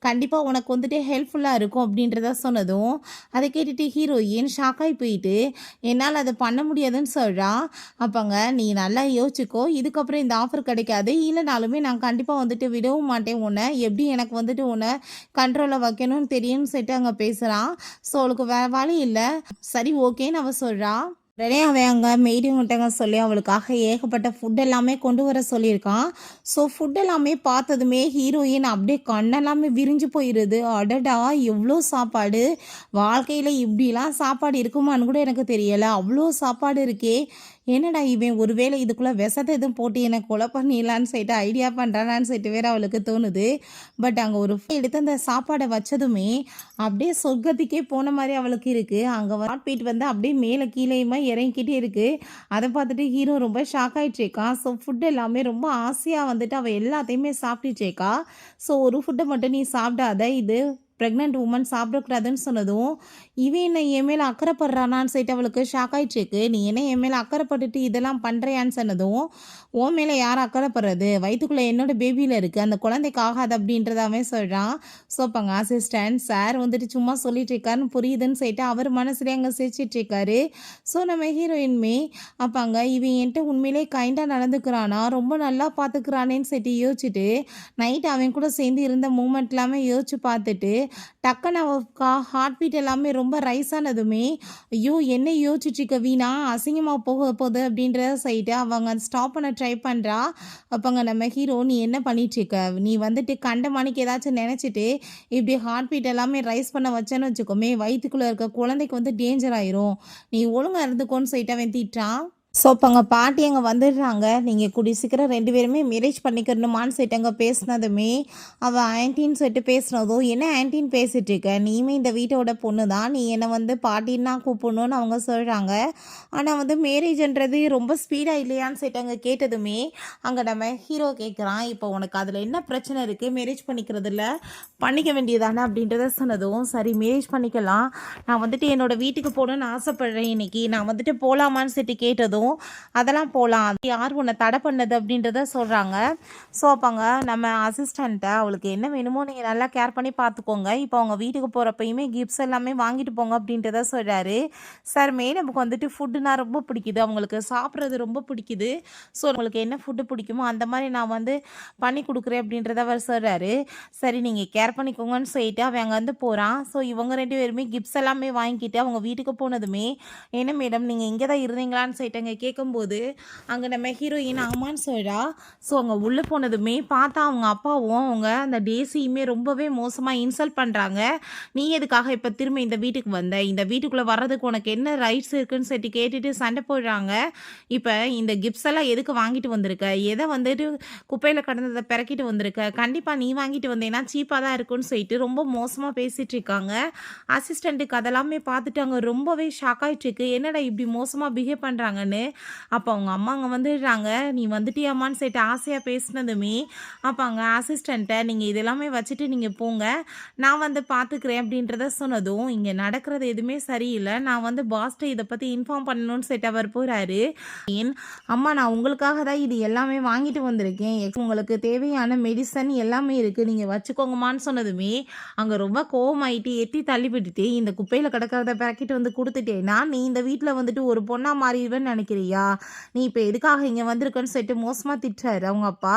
கண்டிப்பாக உனக்கு வந்துட்டு ஹெல்ப்ஃபுல்லாக இருக்கும் அப்படின்றத சொன்னதும் அதை கேட்டுட்டு ஹீரோயின் ஷாக்காகி போயிட்டு என்னால் அதை பண்ண முடியாதுன்னு சொல்கிறான். அப்போங்க நீ நல்லா யோசிச்சுக்கோ, இதுக்கப்புறம் இந்த ஆஃபர் கிடைக்காது, இல்லைனாலுமே நான் கண்டிப்பாக வந்துட்டு விடவும் மாட்டேன், உன்னை எப்படி எனக்கு வந்துட்டு உன்னை கண்ட்ரோலில் வைக்கணும்னு தெரியும்னு சொல்லிட்டு அங்கே பேசுகிறான். ஸோ அவளுக்கு வேறு வழி இல்லை, சரி ஓகேன்னு அவள் சொல்கிறா. உடனே அவன் அங்கே மெய்டிங்கிட்டங்க சொல்லி அவளுக்காக ஏகப்பட்ட ஃபுட் எல்லாமே கொண்டு வர சொல்லியிருக்கான். ஸோ ஃபுட் எல்லாமே பார்த்ததுமே ஹீரோயின் அப்படியே கண்ணெல்லாமே விரிஞ்சு போயிடுது, அடடா எவ்வளோ சாப்பாடு, வாழ்க்கையில் இப்படிலாம் சாப்பாடு இருக்குமான்னு கூட எனக்கு தெரியலை, அவ்வளோ சாப்பாடு இருக்கே, என்னடா இவன் ஒருவேளை இதுக்குள்ளே விஷத்தை எதுவும் போட்டு என்னை கொலை பண்ணிடலான்னு சொல்லிட்டு ஐடியா பண்ணுறானான்னு சொல்லிட்டு வேற அவளுக்கு தோணுது. பட் அங்கே ஒரு எடுத்து அந்த சாப்பாடை வச்சதுமே அப்படியே சொர்க்கத்துக்கே போன மாதிரி அவளுக்கு இருக்குது. அங்கே ஹார்ட் பீட் வந்து அப்படியே மேலே கீழேயுமா இறங்கிக்கிட்டே இருக்குது. அதை பார்த்துட்டு ஹீரோ ரொம்ப ஷாக் ஆகிட்டுருக்கா. ஸோ ஃபுட் எல்லாமே ரொம்ப ஆசையாக வந்துட்டு அவள் எல்லாத்தையுமே சாப்பிட்டுச்சேக்கா. ஸோ ஒரு ஃபுட்டை மட்டும் நீ சாப்பிடாத, இது ப்ரெக்னென்ட் உமன் சாப்பிடக்கூடாதுன்னு சொன்னதும் இவன் என்ன என் மேலே அக்கறைப்படுறானான்னு சொல்லிட்டு அவளுக்கு ஷாக் ஆகிட்டுருக்கு. நீ என்ன என் மேலே அக்கறைப்பட்டுட்டு இதெல்லாம் பண்ணுறியான்னு சொன்னதும் உன் மேலே யார் அக்கறைப்படுறது, வயிற்றுக்குள்ளே என்னோட பேபியில் இருக்குது, அந்த குழந்தைக்கு ஆகாது அப்படின்றத அவன் சொல்கிறான். ஸோ அப்போங்க அசிஸ்டன்ட் சார் வந்துட்டு சும்மா சொல்லிட்டு இருக்காருன்னு புரியுதுன்னு சொல்லிட்டு அவர் மனசுலேயே அங்கே சிரிச்சிட்டு இருக்காரு. ஸோ நம்ம ஹீரோயின்மே அப்பாங்க இவன் என்கிட்ட உண்மையிலே கைண்டாக நடந்துக்கிறானா, ரொம்ப நல்லா பார்த்துக்கிறானேன்னு சொல்லிட்டு யோசிச்சுட்டு நைட் அவன் கூட சேர்ந்து இருந்த மூமெண்ட் எல்லாமே யோசிச்சு பார்த்துட்டு டக்குன்னு அவ ஹார்ட் பீட் எல்லாமே ரொம்ப ரைஸ் ஆனதுமே ஐயோ என்ன யோசிச்சுட்ருக்க வீணா, அசிங்கமாக போக போகுது அப்படின்றத சொல்லிட்டு அவங்க ஸ்டாப் பண்ண ட்ரை பண்ணுறா. அப்போங்க நம்ம ஹீரோ நீ என்ன பண்ணிட்டுருக்க, நீ வந்துட்டு கண்ட மணிக்கு ஏதாச்சும் நினச்சிட்டு இப்படி ஹார்ட் பீட் எல்லாமே ரைஸ் பண்ண வச்சேன்னு வச்சுக்கோமே, வயிற்றுக்குள்ளே இருக்க குழந்தைக்கு வந்து டேஞ்சர் ஆயிரும், நீ ஒழுங்காக இருந்துக்கோன்னு சொல்லிட்டு அவன் திட்டான். ஸோ அப்போ அங்கே பாட்டி அங்கே வந்துடுறாங்க. நீங்கள் கூடிய சீக்கிரம் 2 பேருமே மேரேஜ் பண்ணிக்கணுமான்னு சொல்லிட்டு அங்கே பேசினதுமே அவள் ஆன்ட்டின்னு சொல்லிட்டு பேசுனதும் என்ன ஆன்ட்டின்னு பேசிகிட்டு இருக்க, நீயுமே இந்த வீட்டோட பொண்ணு தான், நீ என்னை வந்து பாட்டின்னா கூப்பிடணுன்னு அவங்க சொல்கிறாங்க. ஆனால் வந்து மேரேஜ்ன்றது ரொம்ப ஸ்பீடாக இல்லையான்னு சொல்லிட்டு அங்கே கேட்டதுமே அங்கே நம்ம ஹீரோ கேட்குறான், இப்போ உனக்கு அதில் என்ன பிரச்சனை இருக்குது, மேரேஜ் பண்ணிக்கிறதுல பண்ணிக்க வேண்டியதானே அப்படின்றத சொன்னதும் சரி மேரேஜ் பண்ணிக்கலாம், நான் வந்துட்டு என்னோடய வீட்டுக்கு போகணுன்னு ஆசைப்பட்றேன், இன்னைக்கு நான் வந்துட்டு போகலாமான்னு சொல்லிட்டு கேட்டதும் அதெல்லாம் போகலாம், அது யார் உன்னை தடை பண்ணது அப்படின்றத சொல்கிறாங்க. ஸோ அப்போங்க நம்ம அசிஸ்டண்ட்டை அவளுக்கு என்ன வேணுமோ நீங்கள் நல்லா கேர் பண்ணி பார்த்துக்கோங்க, இப்போ அவங்க வீட்டுக்கு போகிறப்பயுமே கிஃப்ட்ஸ் எல்லாமே வாங்கிட்டு போங்க அப்படின்றத சொல்கிறாரு. சார் மேடமுக்கு வந்துட்டு ஃபுட்டுனா ரொம்ப பிடிக்குது, அவங்களுக்கு சாப்பிட்றது ரொம்ப பிடிக்குது, ஸோ உங்களுக்கு என்ன ஃபுட்டு பிடிக்குமோ அந்த மாதிரி நான் வந்து பண்ணி கொடுக்குறேன் அப்படின்றத அவர் சொல்கிறாரு. சரி நீங்கள் கேர் பண்ணிக்கோங்கன்னு சொல்லிட்டு அவன் அங்கே வந்து போகிறான். ஸோ இவங்க 2 பேருமே கிஃப்ட்ஸ் எல்லாமே வாங்கிக்கிட்டு அவங்க வீட்டுக்கு போனதுமே என்ன மேடம் நீங்கள் இங்கே தான் இருந்தீங்களான்னு சொல்லிட்டு கேட்கும்போது அங்கே நம்ம ஹீரோயின் ஆமான்னு சொல்கிறா. ஸோ அங்கே உள்ளே போனதுமே பார்த்தா அவங்க அப்பாவும் அவங்க அந்த டேசியுமே ரொம்பவே மோசமாக இன்சல்ட் பண்ணுறாங்க. நீ எதுக்காக இப்போ திரும்ப இந்த வீட்டுக்கு வந்த, இந்த வீட்டுக்குள்ளே வர்றதுக்கு உனக்கு என்ன ரைட்ஸ் இருக்குன்னு சொல்லிட்டு கேட்டுட்டு சண்டை போடுறாங்க. இப்போ இந்த கிஃப்ட்ஸ் எல்லாம் எதுக்கு வாங்கிட்டு வந்திருக்க, எதை வந்துட்டு குப்பையில் கடந்ததை பிறக்கிட்டு வந்திருக்க, கண்டிப்பாக நீ வாங்கிட்டு வந்தேன்னா சீப்பாக தான் இருக்குன்னு சொல்லிட்டு ரொம்ப மோசமாக பேசிகிட்டு இருக்காங்க. அசிஸ்டண்ட்டுக்கு அதெல்லாமே பார்த்துட்டு அங்கே ரொம்பவே ஷாக் ஆகிட்டுருக்கு, என்னடா இப்படி மோசமாக பிஹேவ் பண்ணுறாங்கன்னு. அப்போ அவங்க அம்மா அங்கே வந்துடுறாங்க. நீ வந்துட்டியாம்மான்னு சொல்லிட்டு ஆசையாக பேசினதுமே அப்போ அங்கே அசிஸ்டண்ட்டை நீங்கள் இதெல்லாமே வச்சுட்டு நீங்கள் போங்க, நான் வந்து பார்த்துக்கிறேன் அப்படின்றத சொன்னதும் இங்கே நடக்கிறது எதுவுமே சரியில்லை, நான் வந்து பாஸ்ட்டை இதை பற்றி இன்ஃபார்ம் பண்ணணும்னு சொல்லிட்டு அவர் போகிறாரு. அம்மா நான் உங்களுக்காக தான் இது எல்லாமே வாங்கிட்டு வந்திருக்கேன், உங்களுக்கு தேவையான மெடிசன் எல்லாமே இருக்குது, நீங்கள் வச்சுக்கோங்கம்மான்னு சொன்னதுமே அங்கே ரொம்ப கோவமாயிட்டு எட்டி தள்ளிவிட்டுட்டு இந்த குப்பையில் கிடக்கிறத பிறக்கிட்டு வந்து கொடுத்துட்டேன்னா நீ இந்த வீட்டில் வந்துட்டு ஒரு பொண்ணாக மாறிடுவேன்னு நினைக்கிறியா, நீ இப்போ எதுக்காக இங்கே வந்திருக்குன்னு சொல்லிட்டு மோசமாக திட்டாரு அவங்க அப்பா.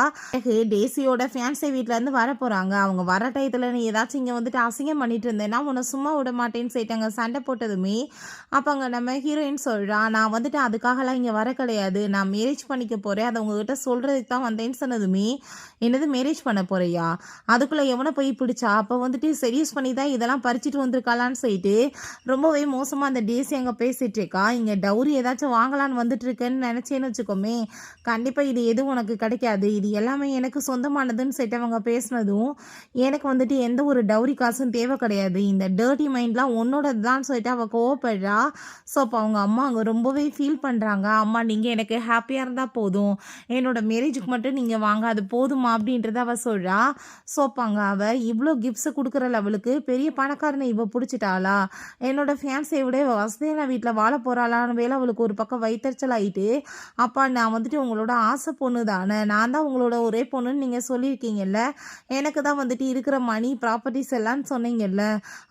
டேசியோட ஃபியான்ஸே வீட்டிலேருந்து வர போகிறாங்க, அவங்க வர டயத்தில் நீ ஏதாச்சும் இங்கே வந்துட்டு அசிங்கம் பண்ணிட்டு இருந்தேன்னா உன்னை சும்மா விட மாட்டேன்னு சொல்லிட்டு அங்கே சண்டை போட்டதுமே அப்போ அங்கே நம்ம ஹீரோயின் சொல்கிறான், நான் வந்துட்டு அதுக்காகலாம் இங்கே வர கிடையாது, நான் மேரேஜ் பண்ணிக்க போகிறேன், அதை உங்ககிட்ட சொல்கிறதுக்கு தான் வந்தேன்னு சொன்னதுமே என்னது மேரேஜ் பண்ண போறியா, அதுக்குள்ளே எவனை போய் பிடிச்சா, அப்போ வந்துட்டு செடியூஸ் பண்ணி தான் இதெல்லாம் பறிச்சுட்டு வந்திருக்காளான்னு சொல்லிட்டு ரொம்பவே மோசமாக அந்த டேசி அங்கே பேசிகிட்டு இருக்கா. இங்கே டவுரி ஏதாச்சும் வாங்கலான்னு வந்துட்டு இருக்கேன்னு நினச்சேன்னு வச்சுக்கோமே, கண்டிப்பாக இது எதுவும் உனக்கு கிடைக்காது, இது எல்லாமே எனக்கு சொந்தமானதுன்னு சொல்லிட்டு அவங்க பேசினதும் எனக்கு வந்துட்டு எந்த ஒரு டவுரி காசும் தேவை கிடையாது, இந்த டர்ட்டி மைண்ட்லாம் உன்னோடது தான் சொல்லிட்டு அவள் கோவப்படுறா. ஸோ அப்போ அவங்க அம்மா அங்கே ரொம்பவே ஃபீல் பண்ணுறாங்க, அம்மா நீங்கள் எனக்கு ஹாப்பியாக இருந்தால் போதும், என்னோட மேரேஜுக்கு மட்டும் நீங்கள் வாங்க அது போதுமா அப்படின்றத அவள் சொல்கிறா. ஸோ அப்போ அங்கே அவள் இவ்வளோ கிஃப்ட்ஸை கொடுக்குற லெவலுக்கு பெரிய பணக்காரனை இவள் பிடிச்சிட்டாளா, என்னோட ஃபியான்ஸை விட வசதியான வீட்டில் வாழ போகிறாளான்னு வேலை அவளுக்கு ஒரு பக்கம் வைத்தறிச்சல் ஆகிட்டு, அப்பா நான் வந்துட்டு உங்களோட ஆசை பொண்ணு தானே, நான் தான் உங்களோட ஒரே பொண்ணுன்னு நீங்கள் சொல்லியிருக்கீங்கல்ல, எனக்கு தான் வந்துட்டு இருக்கிற மணி ப்ராப்பர்ட்டிஸ் எல்லாம்னு சொன்னீங்கல்ல,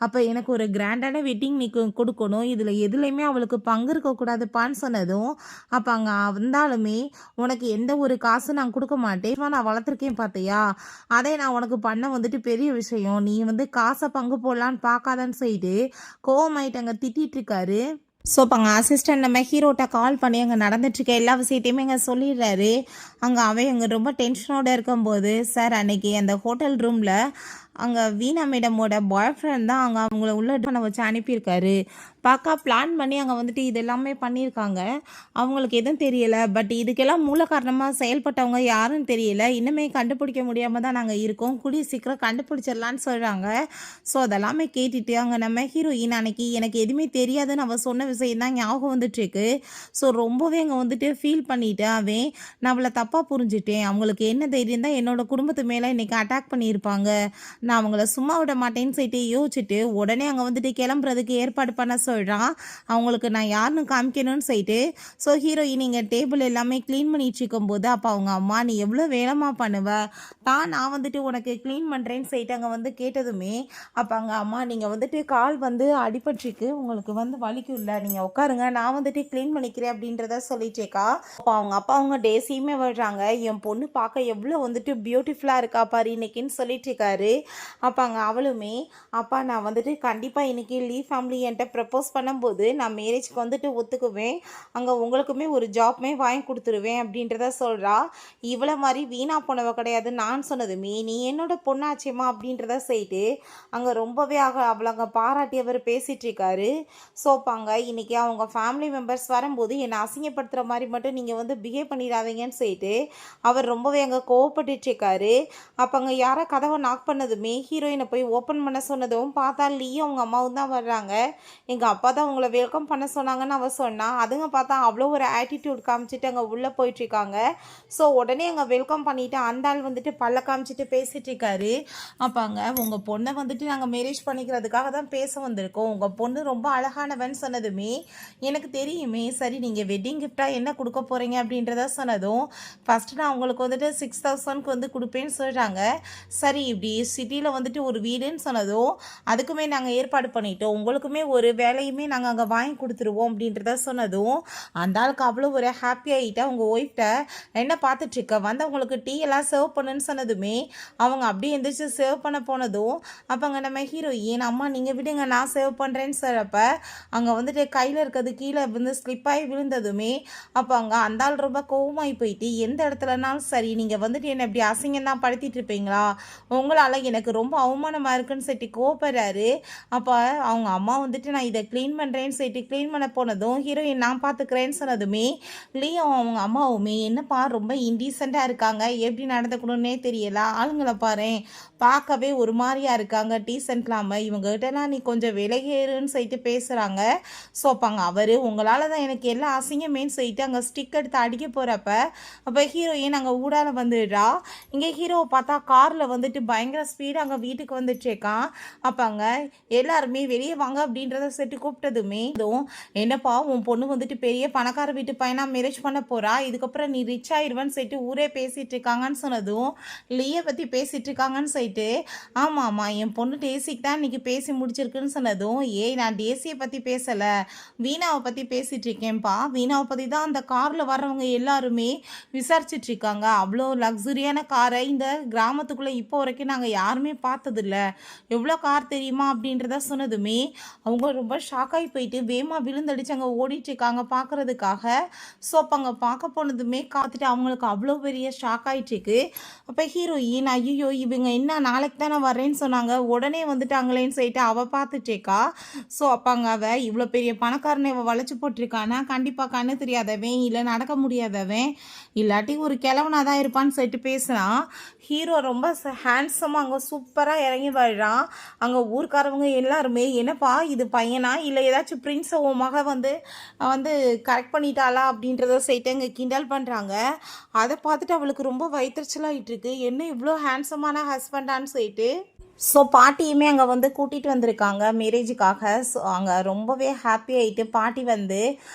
அப்போ எனக்கு ஒரு கிராண்டான வெட்டிங் நீ கொடுக்கணும், இதில் எதுலேயுமே அவளுக்கு பங்கு இருக்கக்கூடாதுப்பான்னு சொன்னதும் அப்போ அங்கே வந்தாலுமே உனக்கு எந்த ஒரு காசு நான் கொடுக்க மாட்டேன், நான் வளர்த்துருக்கேன் பார்த்தியா, அதே நான் உனக்கு பண்ண வந்துட்டு பெரிய விஷயம், நீ வந்து காசை பங்கு போடலான்னு பார்க்காதன்னு சொல்லிட்டு கோவமாயிட்டு அங்கே திட்டிகிட்டு இருக்காரு. ஸோ இப்போ அங்கே அசிஸ்டண்ட் நம்ம ஹீரோட்ட கால் பண்ணி அங்கே நடந்துட்டுருக்க எல்லா விஷயத்தையுமே அங்கே சொல்லிடுறாரு. அங்கே அவன் அங்கே ரொம்ப டென்ஷனோடு இருக்கும்போது சார் அன்னைக்கு அந்த ஹோட்டல் ரூமில் அங்கே வீணா மேடமோட பாய் ஃப்ரெண்ட் தான் அங்கே அவங்கள உள்ள பண்ண வச்சு அனுப்பியிருக்காரு. பாக்கா பிளான் பண்ணி அங்கே வந்துட்டு இது எல்லாமே பண்ணியிருக்காங்க. அவங்களுக்கு எதுவும் தெரியலை. பட் இதுக்கெல்லாம் மூல காரணமாக செயல்பட்டவங்க யாருன்னு தெரியல. இன்னுமே கண்டுபிடிக்க முடியாமல் தான் நாங்கள் இருக்கோம். கூடிய சீக்கிரம் கண்டுபிடிச்சிடலான்னு சொல்கிறாங்க. ஸோ அதெல்லாமே கேட்டுட்டு அங்கே நம்ம ஹீரோயின் அன்னைக்கு எனக்கு எதுவுமே தெரியாதுன்னு அவள் சொன்ன விஷயம் தான் ஞாபகம் வந்துட்டுருக்கு. ஸோ ரொம்பவே அங்கே வந்துட்டு ஃபீல் பண்ணிவிட்டு நான் அவளை தப்பாக புரிஞ்சுட்டேன். அவங்களுக்கு என்ன தைரியம் தான் என்னோட குடும்பத்து மேலே இன்றைக்கி அட்டாக் பண்ணியிருப்பாங்க. நான் அவங்கள சும்மா விட மாட்டேன்னு சொல்லிட்டு யோசிச்சுட்டு உடனே அங்கே வந்துட்டு கிளம்புறதுக்கு ஏற்பாடு பண்ண சொல்கிறான். அவங்களுக்கு நான் யாருன்னு காமிக்கணும்னு சொல்லிட்டு ஸோ ஹீரோயின் இங்கே டேபிள் எல்லாமே க்ளீன் பண்ணிட்டு இருக்கும்போது அப்போ அவங்க அம்மா நீ எவ்வளோ வேலைமா பண்ணுவ நான் வந்துட்டு உனக்கு க்ளீன் பண்ணுறேன்னு சொல்லிட்டு அங்கே வந்து கேட்டதுமே அப்போ அங்கே அம்மா நீங்கள் வந்துட்டு கால் வந்து அடிபட்டுருக்கு, உங்களுக்கு வந்து வலிக்கும் இல்லை, நீங்கள் உட்காருங்க, நான் வந்துட்டு க்ளீன் பண்ணிக்கிறேன் அப்படின்றத சொல்லிட்டேக்கா. அப்போ அவங்க அப்பா அவங்க டேஸியுமே வர்றாங்க. என் பொண்ணு பார்க்க எவ்வளோ வந்துட்டு பியூட்டிஃபுல்லாக இருக்கா பாரு இன்னைக்குன்னு சொல்லிட்டு இருக்காரு. அப்போ அங்கே அவளுமே அப்பா நான் வந்துட்டு கண்டிப்பாக இன்னைக்கு லீவ் ஃபேமிலி என்கிட்ட ப்ரப்போஸ் பண்ணும்போது நான் மேரேஜ்க்கு வந்துட்டு ஒத்துக்குவேன், அங்கே உங்களுக்குமே ஒரு ஜாப்மே வாங்கி கொடுத்துருவேன் அப்படின்றத சொல்கிறா. இவ்வளோ மாதிரி வீணா போனவ கிடையாது நான் சொன்னதுமே நீ என்னோட பொண்ணாச்சேம்மா அப்படின்றத சொல்லிட்டு அங்கே ரொம்பவே அவளை அங்கே பாராட்டி அவர் பேசிகிட்டு இருக்காரு. ஸோ அப்பாங்க இன்றைக்கி அவங்க ஃபேமிலி மெம்பர்ஸ் வரும்போது என்னை அசிங்கப்படுத்துகிற மாதிரி மட்டும் நீங்கள் வந்து பிஹேவ் பண்ணிடாதீங்கன்னு சொல்லிட்டு அவர் ரொம்பவே அங்கே கோவப்பட்டுருக்காரு. அப்போ அங்கே யாரோ கதவை நாக் பண்ணதுமே ஹீரோயினை போய் ஓப்பன் பண்ண சொன்னதும் பார்த்தா லீயும் அவங்க அம்மாவும் தான் வர்றாங்க. எங்கள் அப்பா தான் உங்களை வெல்கம் பண்ண சொன்னாங்கன்னு அவள் சொன்னான். அதுங்க பார்த்தா அவ்வளோ ஒரு ஆட்டிடியூட் காமிச்சிட்டு அங்கே உள்ளே போயிட்டுருக்காங்க. ஸோ உடனே அங்கே வெல்கம் பண்ணிவிட்டு அந்த ஆள் வந்துட்டு பல்ல காமிச்சிட்டு பேசிகிட்டு இருக்காரு. அப்பாங்க உங்கள் பொண்ணை வந்துட்டு நாங்கள் மேரேஜ் பண்ணிக்கிறதுக்காக தான் பேச வந்திருக்கோம், உங்கள் பொண்ணு ரொம்ப அழகானவன் சொன்னதுமே எனக்கு தெரியுமே, சரி நீங்கள் வெட்டிங் கிஃப்டாக என்ன கொடுக்க போகிறீங்க அப்படின்றத சொன்னதும் ஃபஸ்ட்டு நான் உங்களுக்கு வந்துட்டு 6,000க்கு வந்து கொடுப்பேன்னு சொல்கிறாங்க. சரி இப்படி சிட்டியில் வந்துட்டு ஒரு வீடுன்னு சொன்னதும் அதுக்குமே நாங்கள் ஏற்பாடு பண்ணிட்டோம், உங்களுக்குமே ஒரு வேலையுமே நாங்கள் அங்கே வாங்கி கொடுத்துருவோம் அப்படின்றத சொன்னதும் அந்த ஆளுக்கு அவ்வளோ ஒரு ஹாப்பி ஆகிட்டு அவங்க ஒய்ஃப்ட்ட என்ன பார்த்துட்ருக்க வந்தவங்களுக்கு டீ எல்லாம் சர்வ் பண்ணுன்னு சொன்னதுமே அவங்க அப்படியே எந்திரிச்சு சர்வ் பண்ண போனதும் அப்போ அங்கே நம்ம ஹீரோயின் அம்மா நீங்கள் விடுங்க நான் சர்வ் பண்ணுறேன்னு சொல்கிறப்ப அங்கே வந்துட்டு கையில் இருக்கிறது கீழே வந்து ஸ்லிப்பாகி விழுந்ததுமே அப்போ அங்கே அந்த ஆள் ரொம்ப கோவமாகி போயிட்டு எந்த இடத்துலனாலும் சரி நீங்கள் வந்துட்டு என்னை இப்படி அசிங்கம் தான் படுத்திட்டு இருப்பீங்களா, உங்களால் எனக்கு ரொம்ப அவமானமாக இருக்குன்னு சொல்லிட்டு கோப்படுறாரு. அப்போ அவங்க அம்மா வந்துட்டு நான் இதை க்ளீன் பண்ணுறேன்னு சொல்லிட்டு க்ளீன் பண்ண போனதும் ஹீரோயின் நான் பார்த்துக்கிறேன்னு சொன்னதுமே லீயும் அவங்க அம்மாவுமே என்னப்பா ரொம்ப இன்டீசெண்டாக இருக்காங்க, எப்படி நடந்துக்கணுன்னே தெரியல, ஆளுங்களை பாரு பார்க்கவே ஒரு மாதிரியா இருக்காங்க டீசென்ட் இல்லாமல், இவங்ககிட்டலாம் நீ கொஞ்சம் விலகேறுன்னு சொல்லிட்டு பேசுகிறாங்க. ஸோ அப்பாங்க அவர் உங்களால் தான் எனக்கு எல்லா அசிங்கமேன்னு சொல்லிட்டு அங்கே ஸ்டிக் எடுத்து அடிக்க போகிறப்ப அப்போ ஹீரோயின் அங்கே ஊடால வந்துடுறா. இங்கே ஹீரோவை பார்த்தா காரில் வந்துட்டு பயங்கர ஸ்பீடு அங்கே வீட்டுக்கு வந்துட்டுருக்கான். அப்பாங்க எல்லாருமே வெளியே வாங்க அப்படின்றத செட்டு கூப்பிட்டதுமே இதுவும் என்னப்பா உன் பொண்ணு வந்துட்டு பெரிய பணக்கார வீட்டு பையனா மேரேஜ் பண்ண போகிறா, இதுக்கப்புறம் நீ ரிச் ஆயிடுவேன்னு சொல்லிட்டு ஊரே பேசிகிட்டு இருக்காங்கன்னு சொன்னதும் லீயை பற்றி பேசிகிட்டு இருக்காங்கன்னு சொல்லிட்டு ஆமாம் ஆமாம் என் பொண்ணு டேசிக்கு தான் இன்றைக்கி பேசி முடிச்சிருக்குன்னு சொன்னதும் ஏய் நான் டேசியை பற்றி பேசலை வீணாவை பற்றி பேசிகிட்டு இருக்கேன்ப்பா, வீணாவை பற்றி தான் அந்த காரில் வர்றவங்க எல்லாருமே விசாரிச்சிட்ருக்காங்க, அவ்வளோ லக்ஸுரியான காரை இந்த கிராமத்துக்குள்ளே இப்போ வரைக்கும் நாங்கள் யாருமே பார்த்ததில்ல, எவ்வளோ கார் தெரியுமா அப்படின்றத சொன்னதுமே அவங்க ரொம்ப ஷாக்காகி போயிட்டு வேமா விழுந்தடிச்சு அங்கே ஓடிட்டுருக்காங்க பார்க்குறதுக்காக. ஸோ அப்போ அங்கே பார்க்க போனதுமே காத்துட்டு அவங்களுக்கு அவ்வளோ பெரிய ஷாக் ஆகிட்டுருக்கு. அப்போ ஹீரோயின் ஐயோ இவங்க என்ன நாளைக்கு தானே வரேன்னு சொன்னாங்க உடனே வந்துட்டாங்களேன்னு சொல்லிட்டு அவள் பார்த்துட்டேக்கா. ஸோ அப்போ அங்கே அவள் இவ்வளோ பெரிய பணக்காரனை அவள் வளைச்சி போட்டிருக்கானா கண்டிப்பாக கண்ணு தெரியாதவன் இல்லை நடக்க முடியாதவன் இல்லாட்டி ஒரு கிழவனாக தான் இருப்பான்னு சொல்லிட்டு பேசுகிறான். ஹீரோ ரொம்ப ஹேண்ட்ஸமாக அங்கே சூப்பராக இறங்கி வர்றான். அங்கே ஊர்க்காரவங்க எல்லாருமே என்னப்பா இது பையனா இல்லை ஏதாச்சும் பிரின்ஸை உன் மக வந்து கரெக்ட் பண்ணிட்டாளா அப்படின்றத சொல்லிட்டு அங்கே கிண்டல் பண்ணுறாங்க. அதை பார்த்துட்டு அவளுக்கு ரொம்ப வயிற்றுச்சலாகிட்டுருக்கு, என்ன இவ்வளோ ஹேண்ட்ஸமான ஹஸ்பண்டான்னு சொல்லிட்டு. ஸோ பாட்டியுமே அங்கே வந்து கூட்டிகிட்டு வந்திருக்காங்க மேரேஜுக்காக. ஸோ அங்கே ரொம்பவே ஹாப்பி ஆகிட்டு பாட்டி வந்து